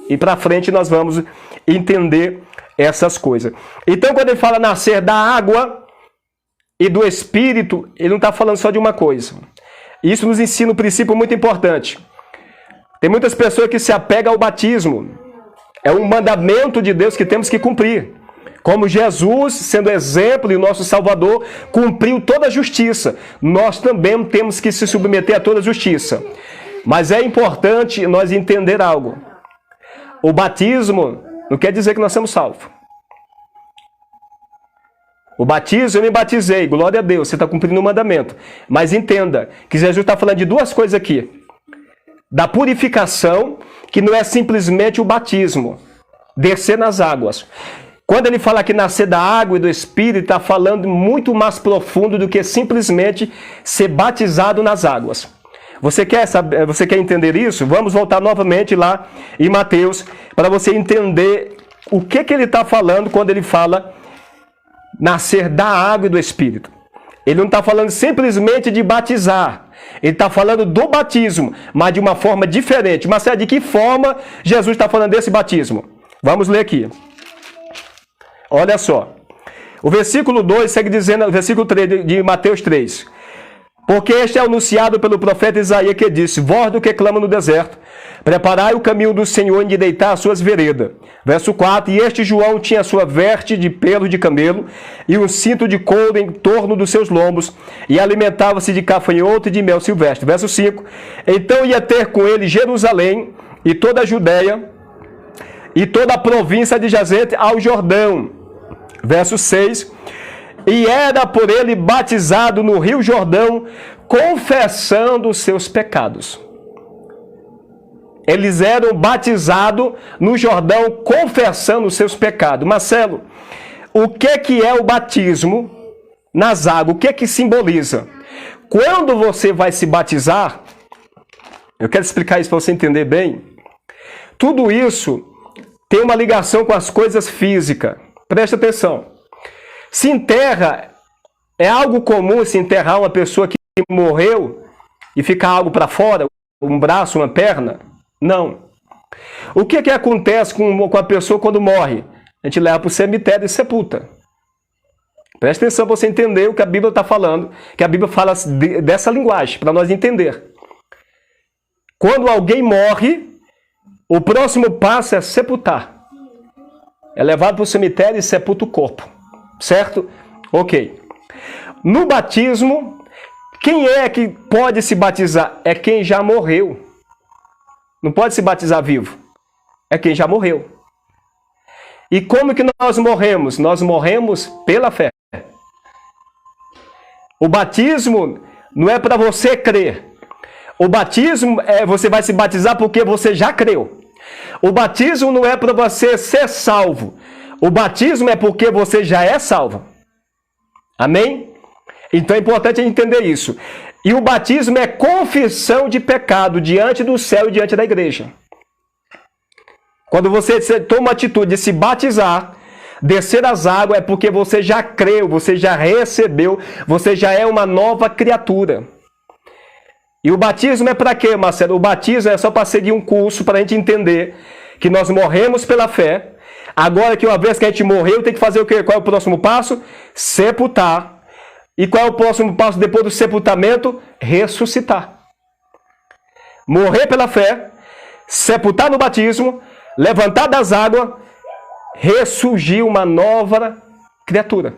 E para frente nós vamos entender essas coisas. Então, quando ele fala nascer da água e do Espírito, ele não está falando só de uma coisa. Isso nos ensina um princípio muito importante. Tem muitas pessoas que se apegam ao batismo. É um mandamento de Deus que temos que cumprir. Como Jesus, sendo exemplo e nosso Salvador, cumpriu toda a justiça, nós também temos que se submeter a toda a justiça. Mas é importante nós entender algo. O batismo não quer dizer que nós somos salvos. O batismo, eu me batizei, glória a Deus, você está cumprindo o mandamento. Mas entenda que Jesus está falando de duas coisas aqui. Da purificação, que não é simplesmente o batismo, descer nas águas. Quando ele fala que nascer da água e do Espírito, está falando muito mais profundo do que simplesmente ser batizado nas águas. Você quer entender isso? Vamos voltar novamente lá em Mateus, para você entender o que ele está falando quando ele fala nascer da água e do Espírito. Ele não está falando simplesmente de batizar. Ele está falando do batismo, mas de uma forma diferente. Mas de que forma Jesus está falando desse batismo? Vamos ler aqui. Olha só. O versículo 2 segue dizendo, o versículo 3 de Mateus 3. Porque este é anunciado pelo profeta Isaías, que disse: vós do que clama no deserto, preparai o caminho do Senhor, endireitar as suas veredas. Verso 4. E este João tinha sua veste de pelo de camelo e um cinto de couro em torno dos seus lombos, e alimentava-se de cafanhoto e de mel silvestre. Verso 5. Então ia ter com ele Jerusalém e toda a Judéia e toda a província de Jazete ao Jordão. Verso 6. E era por ele batizado no rio Jordão, confessando os seus pecados. Eles eram batizados no Jordão, confessando os seus pecados. Marcelo, o que é o batismo nas águas? O que simboliza? Quando você vai se batizar, eu quero explicar isso para você entender bem. Tudo isso tem uma ligação com as coisas físicas. Preste atenção. Se enterra, é algo comum se enterrar uma pessoa que morreu e ficar algo para fora, um braço, uma perna? Não. O que acontece com a pessoa quando morre? A gente leva para o cemitério e sepulta. Preste atenção para você entender o que a Bíblia está falando, que a Bíblia fala dessa linguagem, para nós entender. Quando alguém morre, o próximo passo é sepultar. É levado para o cemitério e sepulta o corpo. Certo? Ok. No batismo, quem é que pode se batizar? É quem já morreu. Não pode se batizar vivo. É quem já morreu. E como que nós morremos? Nós morremos pela fé. O batismo não é para você crer. O batismo você vai se batizar porque você já creu. O batismo não é para você ser salvo. O batismo é porque você já é salvo. Amém? Então é importante entender isso. E o batismo é confissão de pecado diante do céu e diante da igreja. Quando você toma a atitude de se batizar, Descer as águas é porque você já creu, você já recebeu, você já é uma nova criatura. E o batismo é para quê, Marcelo? O batismo é só para seguir um curso, para a gente entender que nós morremos pela fé. Agora que uma vez que a gente morreu, tem que fazer o quê? Qual é o próximo passo? Sepultar. E qual é o próximo passo depois do sepultamento? Ressuscitar. Morrer pela fé, sepultar no batismo, levantar das águas, ressurgir uma nova criatura.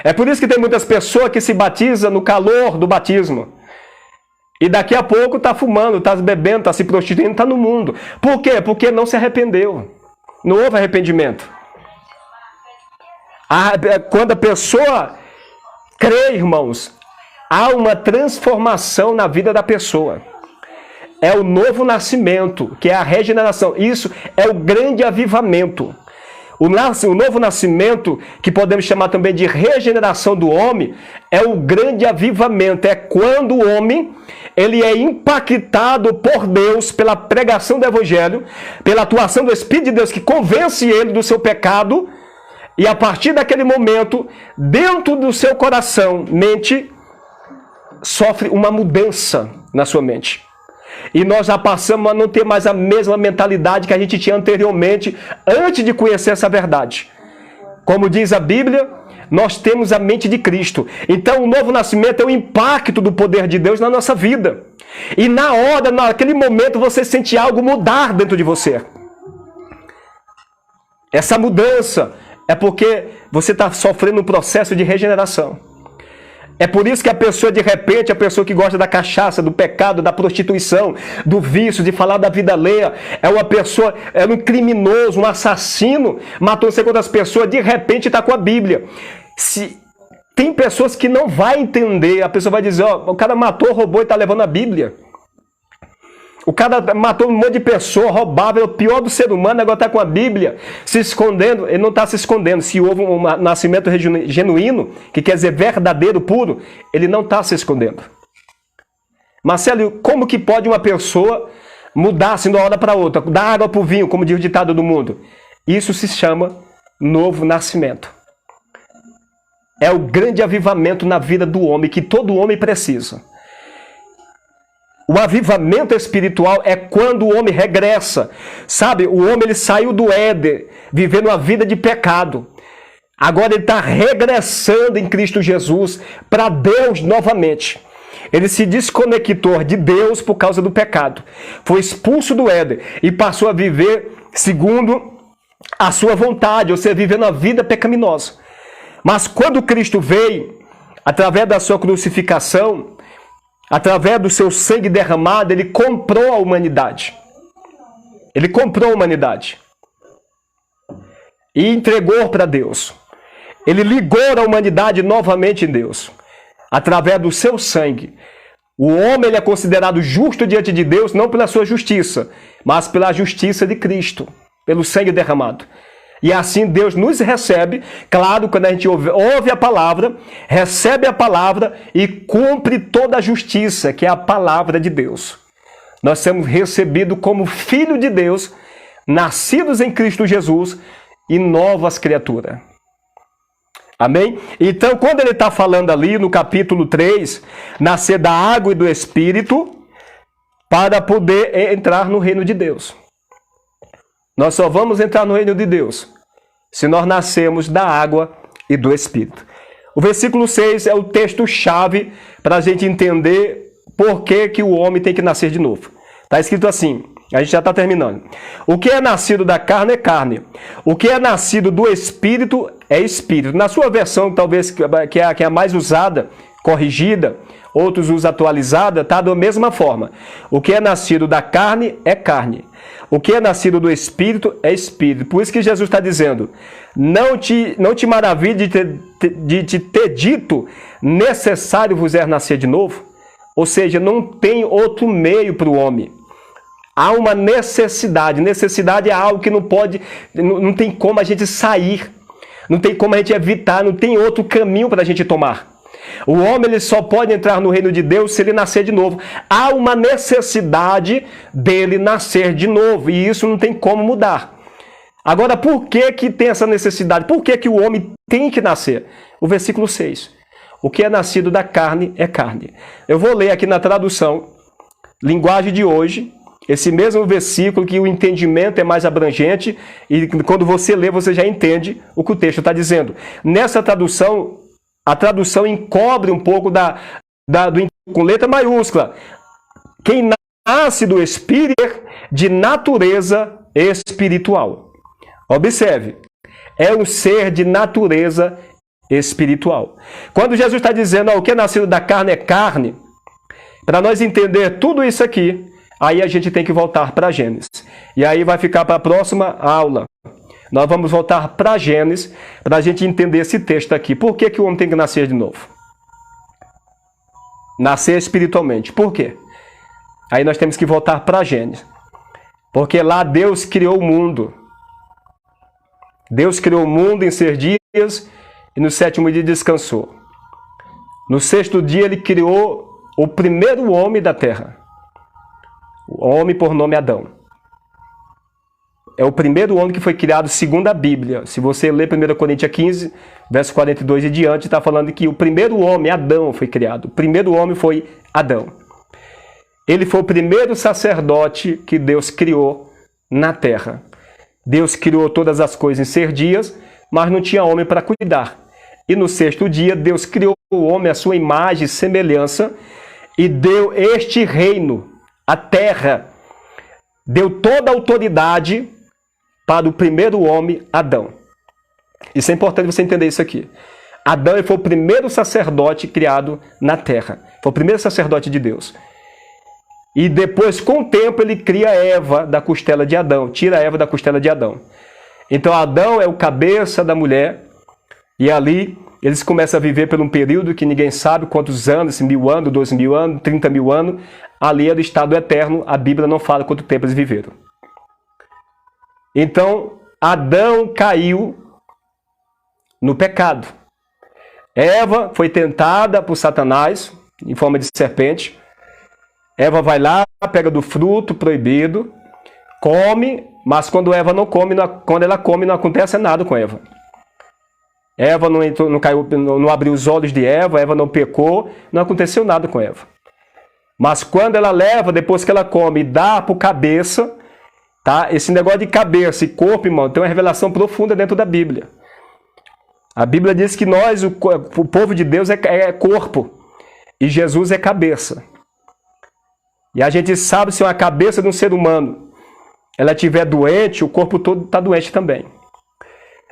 É por isso que tem muitas pessoas que se batizam no calor do batismo. E daqui a pouco está fumando, está bebendo, está se prostituindo, está no mundo. Por quê? Porque não se arrependeu. Não houve arrependimento. Quando a pessoa crê, irmãos, há uma transformação na vida da pessoa. É o novo nascimento, que é a regeneração. Isso é o grande avivamento. O novo nascimento, que podemos chamar também de regeneração do homem, é o grande avivamento. É quando o homem ele é impactado por Deus pela pregação do Evangelho, pela atuação do Espírito de Deus que convence ele do seu pecado, e a partir daquele momento, dentro do seu coração, mente, sofre uma mudança na sua mente. E nós já passamos a não ter mais a mesma mentalidade que a gente tinha anteriormente, antes de conhecer essa verdade. Como diz a Bíblia, nós temos a mente de Cristo. Então o novo nascimento é o impacto do poder de Deus na nossa vida. E na hora, naquele momento, você sente algo mudar dentro de você. Essa mudança é porque você está sofrendo um processo de regeneração. É por isso que a pessoa, de repente, a pessoa que gosta da cachaça, do pecado, da prostituição, do vício, de falar da vida alheia, é uma pessoa, é um criminoso, um assassino, matou não sei quantas pessoas, de repente está com a Bíblia. Tem pessoas que não vão entender, a pessoa vai dizer, ó, o cara matou, roubou e está levando a Bíblia. O cara matou um monte de pessoa, roubava, é o pior do ser humano, agora está com a Bíblia, se escondendo. Ele não está se escondendo. Se houve um nascimento genuíno, que quer dizer verdadeiro, puro, ele não está se escondendo. Marcelo, como que pode uma pessoa mudar assim de uma hora para outra, dar água para o vinho, como diz o ditado do mundo? Isso se chama novo nascimento. É o grande avivamento na vida do homem, que todo homem precisa. O avivamento espiritual é quando o homem regressa. Sabe, o homem ele saiu do Éden, vivendo uma vida de pecado. Agora ele está regressando em Cristo Jesus para Deus novamente. Ele se desconectou de Deus por causa do pecado. Foi expulso do Éden e passou a viver segundo a sua vontade, ou seja, vivendo uma vida pecaminosa. Mas quando Cristo veio, através da sua crucificação, através do seu sangue derramado, ele comprou a humanidade. Ele comprou a humanidade. E entregou para Deus. Ele ligou a humanidade novamente em Deus. Através do seu sangue. O homem ele é considerado justo diante de Deus, não pela sua justiça, mas pela justiça de Cristo. Pelo sangue derramado. E assim Deus nos recebe, claro, quando a gente ouve a palavra, recebe a palavra e cumpre toda a justiça, que é a palavra de Deus. Nós somos recebidos como filho de Deus, nascidos em Cristo Jesus e novas criaturas. Amém? Então, quando ele está falando ali no capítulo 3, nascer da água e do Espírito, para poder entrar no reino de Deus. Nós só vamos entrar no reino de Deus se nós nascermos da água e do Espírito. O versículo 6 é o texto-chave para a gente entender por que o homem tem que nascer de novo. Está escrito assim, a gente já está terminando. O que é nascido da carne é carne. O que é nascido do Espírito é Espírito. Na sua versão, talvez, que é a mais usada, corrigida, outros usam atualizada, está da mesma forma. O que é nascido da carne é carne. O que é nascido do Espírito é Espírito. Por isso que Jesus está dizendo, não te maravilhe de te ter dito, necessário vos é nascer de novo. Ou seja, não tem outro meio para o homem. Há uma necessidade. Necessidade é algo que não tem como a gente sair. Não tem como a gente evitar, não tem outro caminho para a gente tomar. O homem ele só pode entrar no reino de Deus se ele nascer de novo. Há uma necessidade dele nascer de novo. E isso não tem como mudar. Agora, por que que tem essa necessidade? Por que que o homem tem que nascer? O versículo 6. O que é nascido da carne é carne. Eu vou ler aqui na tradução, linguagem de hoje, esse mesmo versículo que o entendimento é mais abrangente e quando você lê, você já entende o que o texto está dizendo. Nessa tradução, a tradução encobre um pouco com letra maiúscula. Quem nasce do Espírito de natureza espiritual. Observe, é um ser de natureza espiritual. Quando Jesus está dizendo o que é nascido da carne é carne, para nós entender tudo isso aqui, aí a gente tem que voltar para Gênesis. E aí vai ficar para a próxima aula. Nós vamos voltar para Gênesis para a gente entender esse texto aqui. Por que que o homem tem que nascer de novo? Nascer espiritualmente. Por quê? Aí nós temos que voltar para Gênesis. Porque lá Deus criou o mundo. Deus criou o mundo em 6 dias e no 7º dia descansou. No 6º dia ele criou o primeiro homem da terra. O homem por nome Adão. É o primeiro homem que foi criado segundo a Bíblia. Se você ler 1 Coríntios 15, verso 42 e diante, está falando que o primeiro homem, Adão, foi criado. O primeiro homem foi Adão. Ele foi o primeiro sacerdote que Deus criou na terra. Deus criou todas as coisas em 6 dias, mas não tinha homem para cuidar. E no 6º dia, Deus criou o homem à sua imagem e semelhança e deu este reino, a terra. Deu toda a autoridade para o primeiro homem, Adão. Isso é importante você entender isso aqui. Adão foi o primeiro sacerdote criado na terra. Foi o primeiro sacerdote de Deus. E depois, com o tempo, ele cria Eva da costela de Adão. Tira Eva da costela de Adão. Então, Adão é o cabeça da mulher. E ali, eles começam a viver por um período que ninguém sabe quantos anos, 1000 anos, 2000 anos, 30.000 anos. Ali é do estado eterno. A Bíblia não fala quanto tempo eles viveram. Então, Adão caiu no pecado. Eva foi tentada por Satanás, em forma de serpente. Eva vai lá, pega do fruto proibido, come, mas quando Eva não come, quando ela come, não acontece nada com Eva. Eva não abriu os olhos de Eva, Eva não pecou, não aconteceu nada com Eva. Mas quando ela leva, depois que ela come, dá para o cabeça, tá? Esse negócio de cabeça e corpo, irmão, tem uma revelação profunda dentro da Bíblia. A Bíblia diz que nós, o povo de Deus, é corpo e Jesus é cabeça. E a gente sabe se uma cabeça de um ser humano ela estiver doente, o corpo todo está doente também.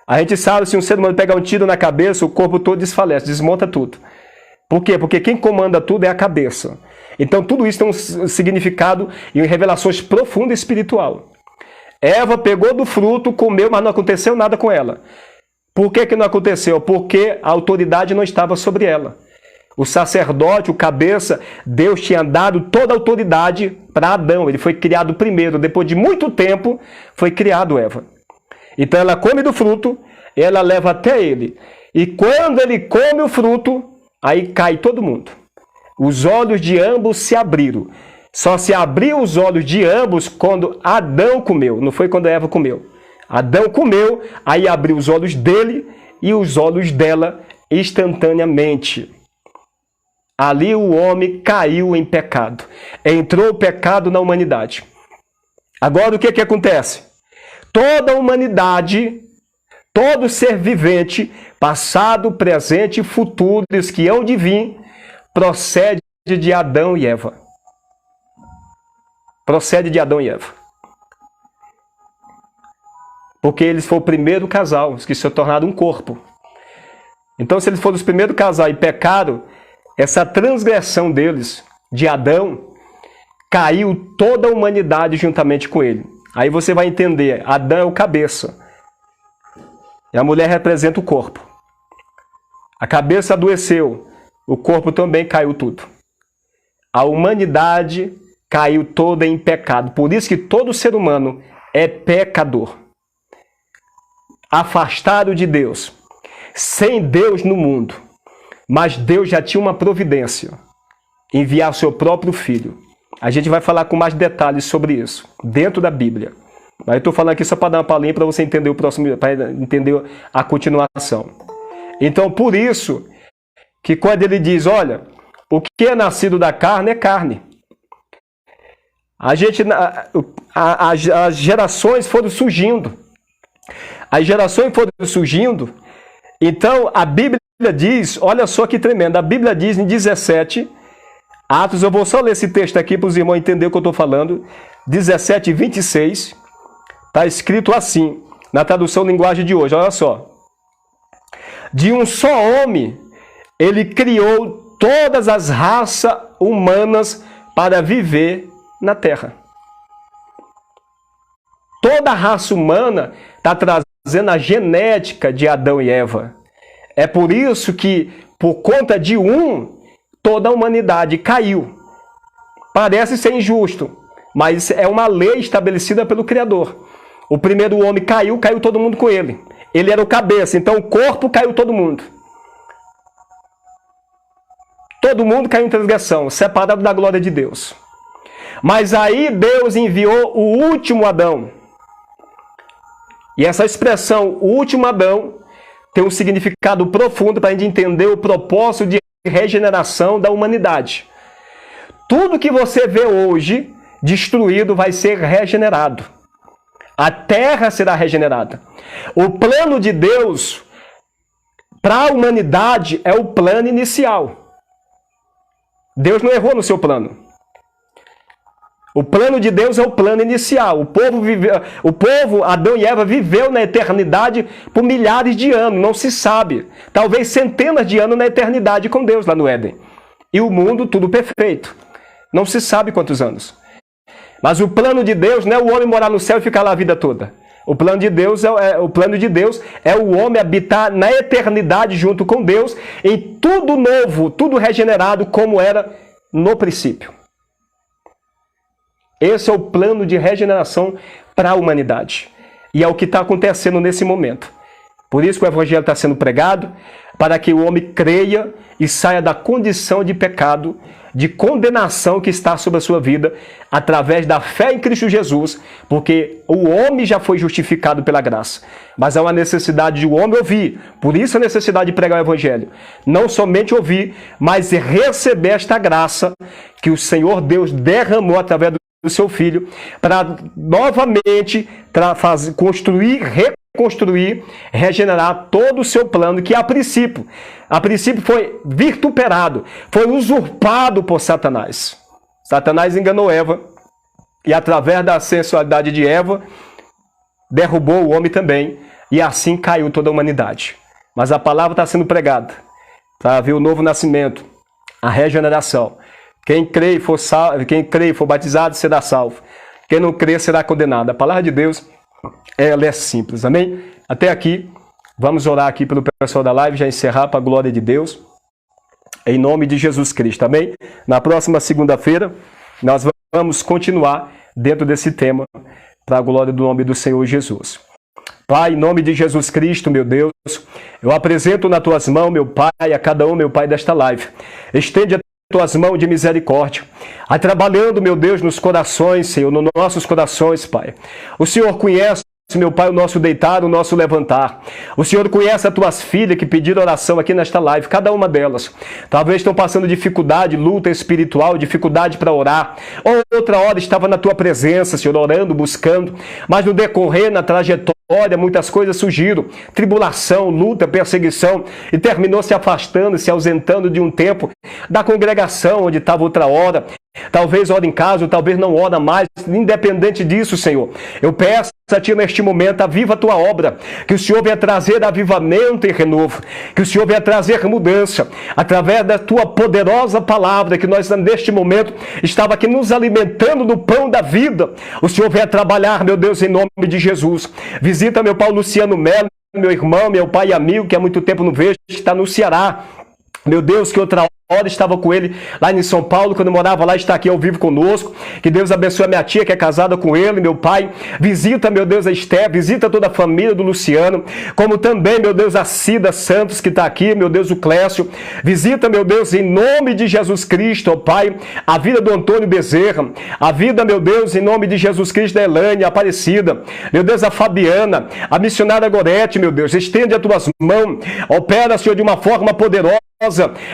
A gente sabe se um ser humano pegar um tiro na cabeça, o corpo todo desfalece, desmonta tudo. Por quê? Porque quem comanda tudo é a cabeça. Então tudo isso tem um significado e revelações profundas espiritual. Eva pegou do fruto, comeu, mas não aconteceu nada com ela. Por que que não aconteceu? Porque a autoridade não estava sobre ela. O sacerdote, o cabeça, Deus tinha dado toda a autoridade para Adão. Ele foi criado primeiro. Depois de muito tempo, foi criado Eva. Então ela come do fruto, ela leva até ele. E quando ele come o fruto, aí cai todo mundo. Os olhos de ambos se abriram. Só se abriu os olhos de ambos quando Adão comeu. Não foi quando Eva comeu. Adão comeu, aí abriu os olhos dele e os olhos dela instantaneamente. Ali o homem caiu em pecado. Entrou o pecado na humanidade. Agora o que que acontece? Toda a humanidade, todo ser vivente, passado, presente e futuros que hão de vir, procede de Adão e Eva. Procede de Adão e Eva. Porque eles foram o primeiro casal, os que se tornaram um corpo. Então, se eles foram os primeiros casal e pecaram, essa transgressão deles, de Adão, caiu toda a humanidade juntamente com ele. Aí você vai entender, Adão é o cabeça. E a mulher representa o corpo. A cabeça adoeceu, o corpo também caiu tudo. A humanidade caiu toda em pecado. Por isso que todo ser humano é pecador. Afastado de Deus. Sem Deus no mundo. Mas Deus já tinha uma providência. Enviar o seu próprio filho. A gente vai falar com mais detalhes sobre isso. Dentro da Bíblia. Mas eu estou falando aqui só para dar uma palhinha para você entender o próximo, para entender a continuação. Então, por isso, que quando ele diz, olha, o que é nascido da carne é carne. As gerações foram surgindo. As gerações foram surgindo. Então, a Bíblia diz, olha só que tremendo, a Bíblia diz em 17, Atos, eu vou só ler esse texto aqui para os irmãos entenderem o que eu estou falando, 17, 26, está escrito assim, na tradução linguagem de hoje, olha só. De um só homem, ele criou todas as raças humanas para viver na terra. Toda a raça humana está trazendo a genética de Adão e Eva. É por isso que, por conta de toda a humanidade caiu. Parece ser injusto, mas é uma lei estabelecida pelo Criador. O primeiro homem caiu todo mundo com ele. Ele era o cabeça, então o corpo caiu todo mundo. Todo mundo caiu em transgressão, separado da glória de Deus. Mas aí Deus enviou o último Adão. E essa expressão, o último Adão, tem um significado profundo para a gente entender o propósito de regeneração da humanidade. Tudo que você vê hoje destruído vai ser regenerado. A terra será regenerada. O plano de Deus para a humanidade é o plano inicial. Deus não errou no seu plano. O plano de Deus é o plano inicial. O povo, Adão e Eva, viveu na eternidade por milhares de anos, não se sabe. Talvez centenas de anos na eternidade com Deus lá no Éden. E o mundo tudo perfeito. Não se sabe quantos anos. Mas o plano de Deus não é o homem morar no céu e ficar lá a vida toda. O plano de Deus é o homem habitar na eternidade junto com Deus, em tudo novo, tudo regenerado como era no princípio. Esse é o plano de regeneração para a humanidade. E é o que está acontecendo nesse momento. Por isso que o Evangelho está sendo pregado, para que o homem creia e saia da condição de pecado, de condenação que está sobre a sua vida, através da fé em Cristo Jesus, porque o homem já foi justificado pela graça. Mas há uma necessidade de o homem ouvir, por isso a necessidade de pregar o Evangelho. Não somente ouvir, mas receber esta graça que o Senhor Deus derramou através do seu Filho, para novamente construir, reconstruir, regenerar todo o seu plano, que a princípio foi vituperado, foi usurpado por Satanás. Satanás enganou Eva, e através da sensualidade de Eva, derrubou o homem também, e assim caiu toda a humanidade. Mas a palavra está sendo pregada, para ver o novo nascimento, a regeneração. Quem crê e for batizado será salvo. Quem não crê será condenado. A palavra de Deus, ela é simples, amém? Até aqui, vamos orar aqui pelo pessoal da live, já encerrar para a glória de Deus. Em nome de Jesus Cristo, amém? Na próxima segunda-feira, nós vamos continuar dentro desse tema, para a glória do nome do Senhor Jesus. Pai, em nome de Jesus Cristo, meu Deus, eu apresento nas tuas mãos, meu Pai, a cada um, meu Pai, desta live. Estende a tuas mãos de misericórdia, trabalhando, meu Deus, nos corações, Senhor, nos nossos corações, Pai. O Senhor conhece, meu Pai, o nosso deitar, o nosso levantar. O Senhor conhece as tuas filhas que pediram oração aqui nesta live, cada uma delas. Talvez estão passando dificuldade, luta espiritual, dificuldade para orar. Ou outra hora estava na tua presença, Senhor, orando, buscando, mas no decorrer, na trajetória, muitas coisas surgiram, tribulação, luta, perseguição, e terminou se afastando, se ausentando de um tempo da congregação onde estava outra hora. Talvez ora em casa, ou talvez não ora mais. Independente disso, Senhor, eu peço a Ti neste momento, aviva a Tua obra, que o Senhor venha trazer avivamento e renovo, que o Senhor venha trazer mudança, através da Tua poderosa palavra, que nós neste momento estava aqui nos alimentando do pão da vida. O Senhor venha trabalhar, meu Deus, em nome de Jesus. Visita meu Paulo Luciano Melo, meu irmão, meu pai e amigo, que há muito tempo não vejo, está no Ceará. Meu Deus, que outra estava com ele lá em São Paulo, quando eu morava lá, está aqui ao vivo conosco. Que Deus abençoe a minha tia, que é casada com ele, meu pai. Visita, meu Deus, a Esté, visita toda a família do Luciano, como também, meu Deus, a Cida Santos, que está aqui, meu Deus, o Clécio. Visita, meu Deus, em nome de Jesus Cristo, ó Pai, a vida do Antônio Bezerra, a vida, meu Deus, em nome de Jesus Cristo, da Elane, a Aparecida, meu Deus, a Fabiana, a missionária Gorete, meu Deus, estende as tuas mãos, opera, Senhor, de uma forma poderosa,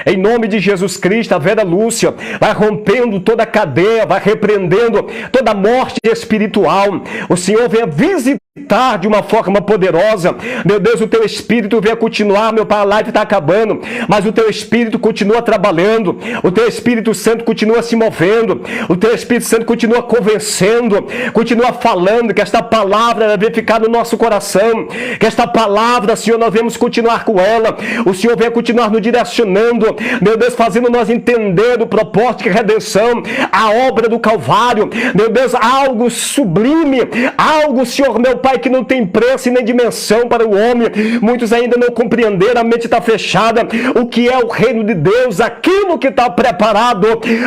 em nome de Jesus Cristo. A Vera Lúcia vai rompendo toda a cadeia, vai repreendendo toda a morte espiritual. O Senhor venha visitar de uma forma poderosa, meu Deus, o teu Espírito venha continuar, meu Pai, a live está acabando, mas o teu Espírito continua trabalhando, o teu Espírito Santo continua se movendo, o teu Espírito Santo continua convencendo, continua falando, que esta palavra deve ficar no nosso coração, que esta palavra, Senhor, nós vamos continuar com ela, o Senhor venha continuar nos direcionando, meu Deus, fazendo nós entender o propósito de redenção, a obra do Calvário, meu Deus, algo sublime, algo, Senhor, meu Pai, que não tem preço e nem dimensão para o homem. Muitos ainda não compreenderam, a mente está fechada, o que é o reino de Deus, aquilo que está preparado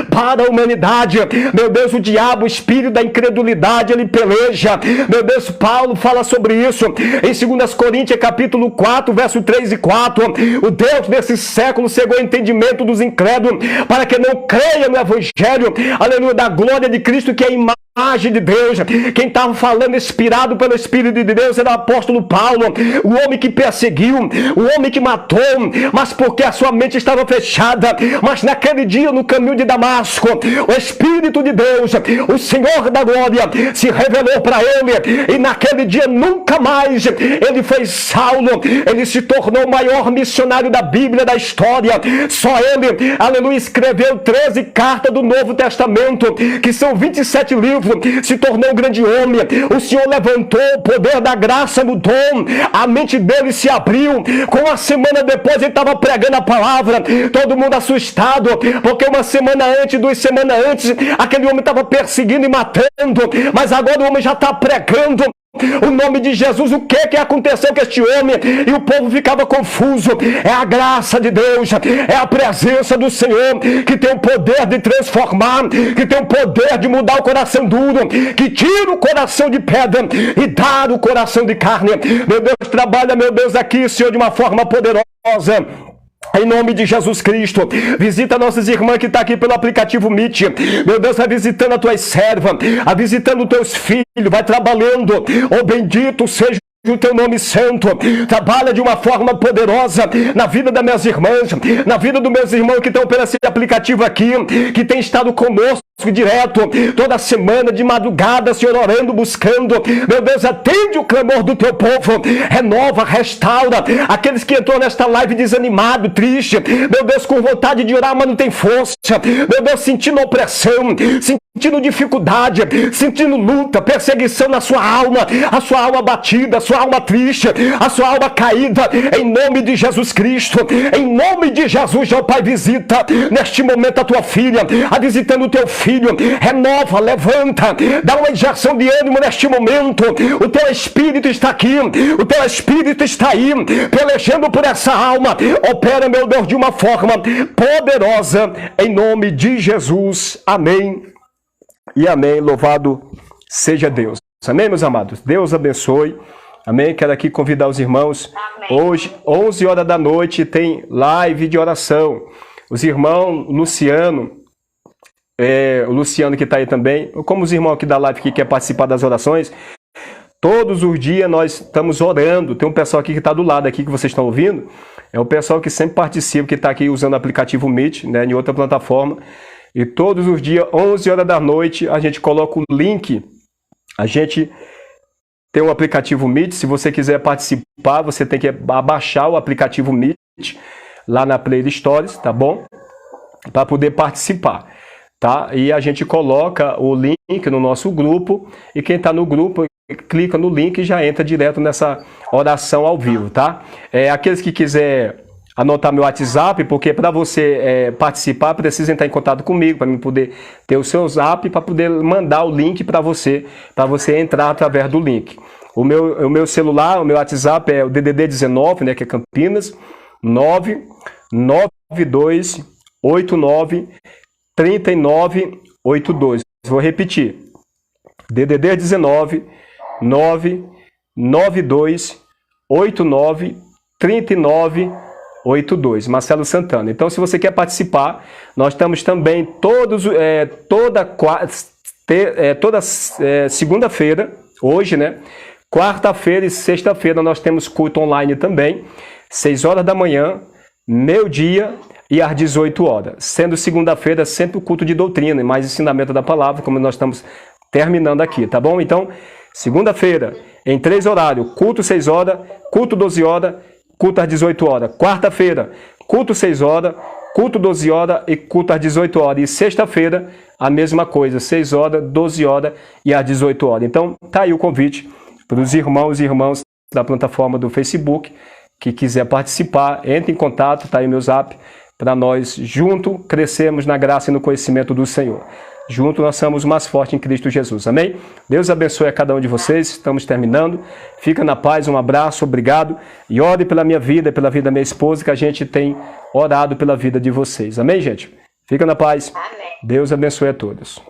para a humanidade. Meu Deus, o diabo, o espírito da incredulidade, ele peleja. Meu Deus, Paulo fala sobre isso em 2 Coríntios, capítulo 4, verso 3 e 4. O Deus desse século cegou o entendimento dos incrédulos, para que não creia no evangelho, aleluia, da glória de Cristo, que é a imagem de Deus. Quem estava falando inspirado pelo Espírito de Deus era o apóstolo Paulo, o homem que perseguiu, o homem que matou, mas porque a sua mente estava fechada. Mas naquele dia, no caminho de Damasco, o Espírito de Deus, o Senhor da glória, se revelou para ele, e naquele dia nunca mais ele foi Saulo, ele se tornou o maior missionário da Bíblia, da história. Só ele, aleluia, escreveu 13 cartas do Novo Testamento, que são 27 livros, se tornou um grande homem. O Senhor levantou, o poder da graça mudou, a mente dele se abriu. Com uma semana depois ele estava pregando a palavra, todo mundo assustado, porque uma semana antes, 2 semanas antes, aquele homem estava perseguindo e matando, mas agora o homem já está pregando o nome de Jesus. O que aconteceu com este homem? E o povo ficava confuso. É a graça de Deus, é a presença do Senhor, que tem o poder de transformar, que tem o poder de mudar o coração duro, que tira o coração de pedra e dá o coração de carne. Meu Deus, trabalha, meu Deus, aqui, Senhor, de uma forma poderosa. Em nome de Jesus Cristo, visita nossas irmãs que estão aqui pelo aplicativo Meet. Meu Deus, vai visitando as tuas servas, vai visitando os teus filhos, vai trabalhando. Oh, bendito seja o teu nome santo. Trabalha de uma forma poderosa na vida das minhas irmãs, na vida dos meus irmãos que estão pelo esse aplicativo aqui, que tem estado conosco direto, toda semana, de madrugada, Senhor, orando, buscando. Meu Deus, atende o clamor do teu povo, renova, restaura aqueles que entrou nesta live desanimado, triste, meu Deus, com vontade de orar, mas não tem força, meu Deus, sentindo opressão, sentindo dificuldade, sentindo luta, perseguição na sua alma, a sua alma batida, a sua alma triste, a sua alma caída. Em nome de Jesus Cristo, em nome de Jesus, ó Pai, visita neste momento a tua filha, a visitando o teu filho, renova, levanta, dá uma injeção de ânimo neste momento. O teu Espírito está aqui, o teu Espírito está aí, pelejando por essa alma. Opera, meu Deus, de uma forma poderosa, em nome de Jesus. Amém e amém. Louvado seja Deus. Amém, meus amados? Deus abençoe. Amém? Quero aqui convidar os irmãos. Amém. Hoje, 11 horas da noite, tem live de oração. Os irmãos Luciano, o Luciano que está aí também, como os irmãos aqui da live que quer participar das orações, todos os dias nós estamos orando. Tem um pessoal aqui que está do lado aqui que vocês estão ouvindo, é o pessoal que sempre participa, que está aqui usando o aplicativo Meet, né, em outra plataforma, e todos os dias, 11 horas da noite, a gente coloca o link. A gente tem um aplicativo Meet. Se você quiser participar, você tem que abaixar o aplicativo Meet lá na Play Stories, tá bom? Para poder participar, tá? E a gente coloca o link no nosso grupo, e quem está no grupo clica no link e já entra direto nessa oração ao vivo, tá? Aqueles que quiser anotar meu WhatsApp, porque para você participar, precisa entrar em contato comigo, para eu poder ter o seu zap, para poder mandar o link para você entrar através do link. O meu celular, o meu WhatsApp é o DDD 19, né, que é Campinas, 992 89 39 82. Vou repetir. DDD 19 992 89 39 82. Marcelo Santana. Então, se você quer participar, nós estamos também toda segunda-feira, hoje, né? Quarta-feira e sexta-feira nós temos culto online também, 6 horas da manhã, meio-dia e às 18 horas. Sendo segunda-feira sempre o culto de doutrina e mais ensinamento da palavra, como nós estamos terminando aqui, tá bom? Então, segunda-feira, em 3 horários, culto 6 horas, culto 12 horas, culto às 18 horas. Quarta-feira, culto 6 horas, culto 12 horas e culto às 18 horas. E sexta-feira, a mesma coisa, 6 horas, 12 horas e às 18 horas. Então, tá aí o convite para os irmãos e irmãs da plataforma do Facebook que quiser participar, entre em contato, tá aí meu zap, para nós junto crescermos na graça e no conhecimento do Senhor. Junto nós somos mais fortes em Cristo Jesus. Amém? Deus abençoe a cada um de vocês. Estamos terminando. Fica na paz. Um abraço. Obrigado. E ore pela minha vida, pela vida da minha esposa, que a gente tem orado pela vida de vocês. Amém, gente? Fica na paz. Amém. Deus abençoe a todos.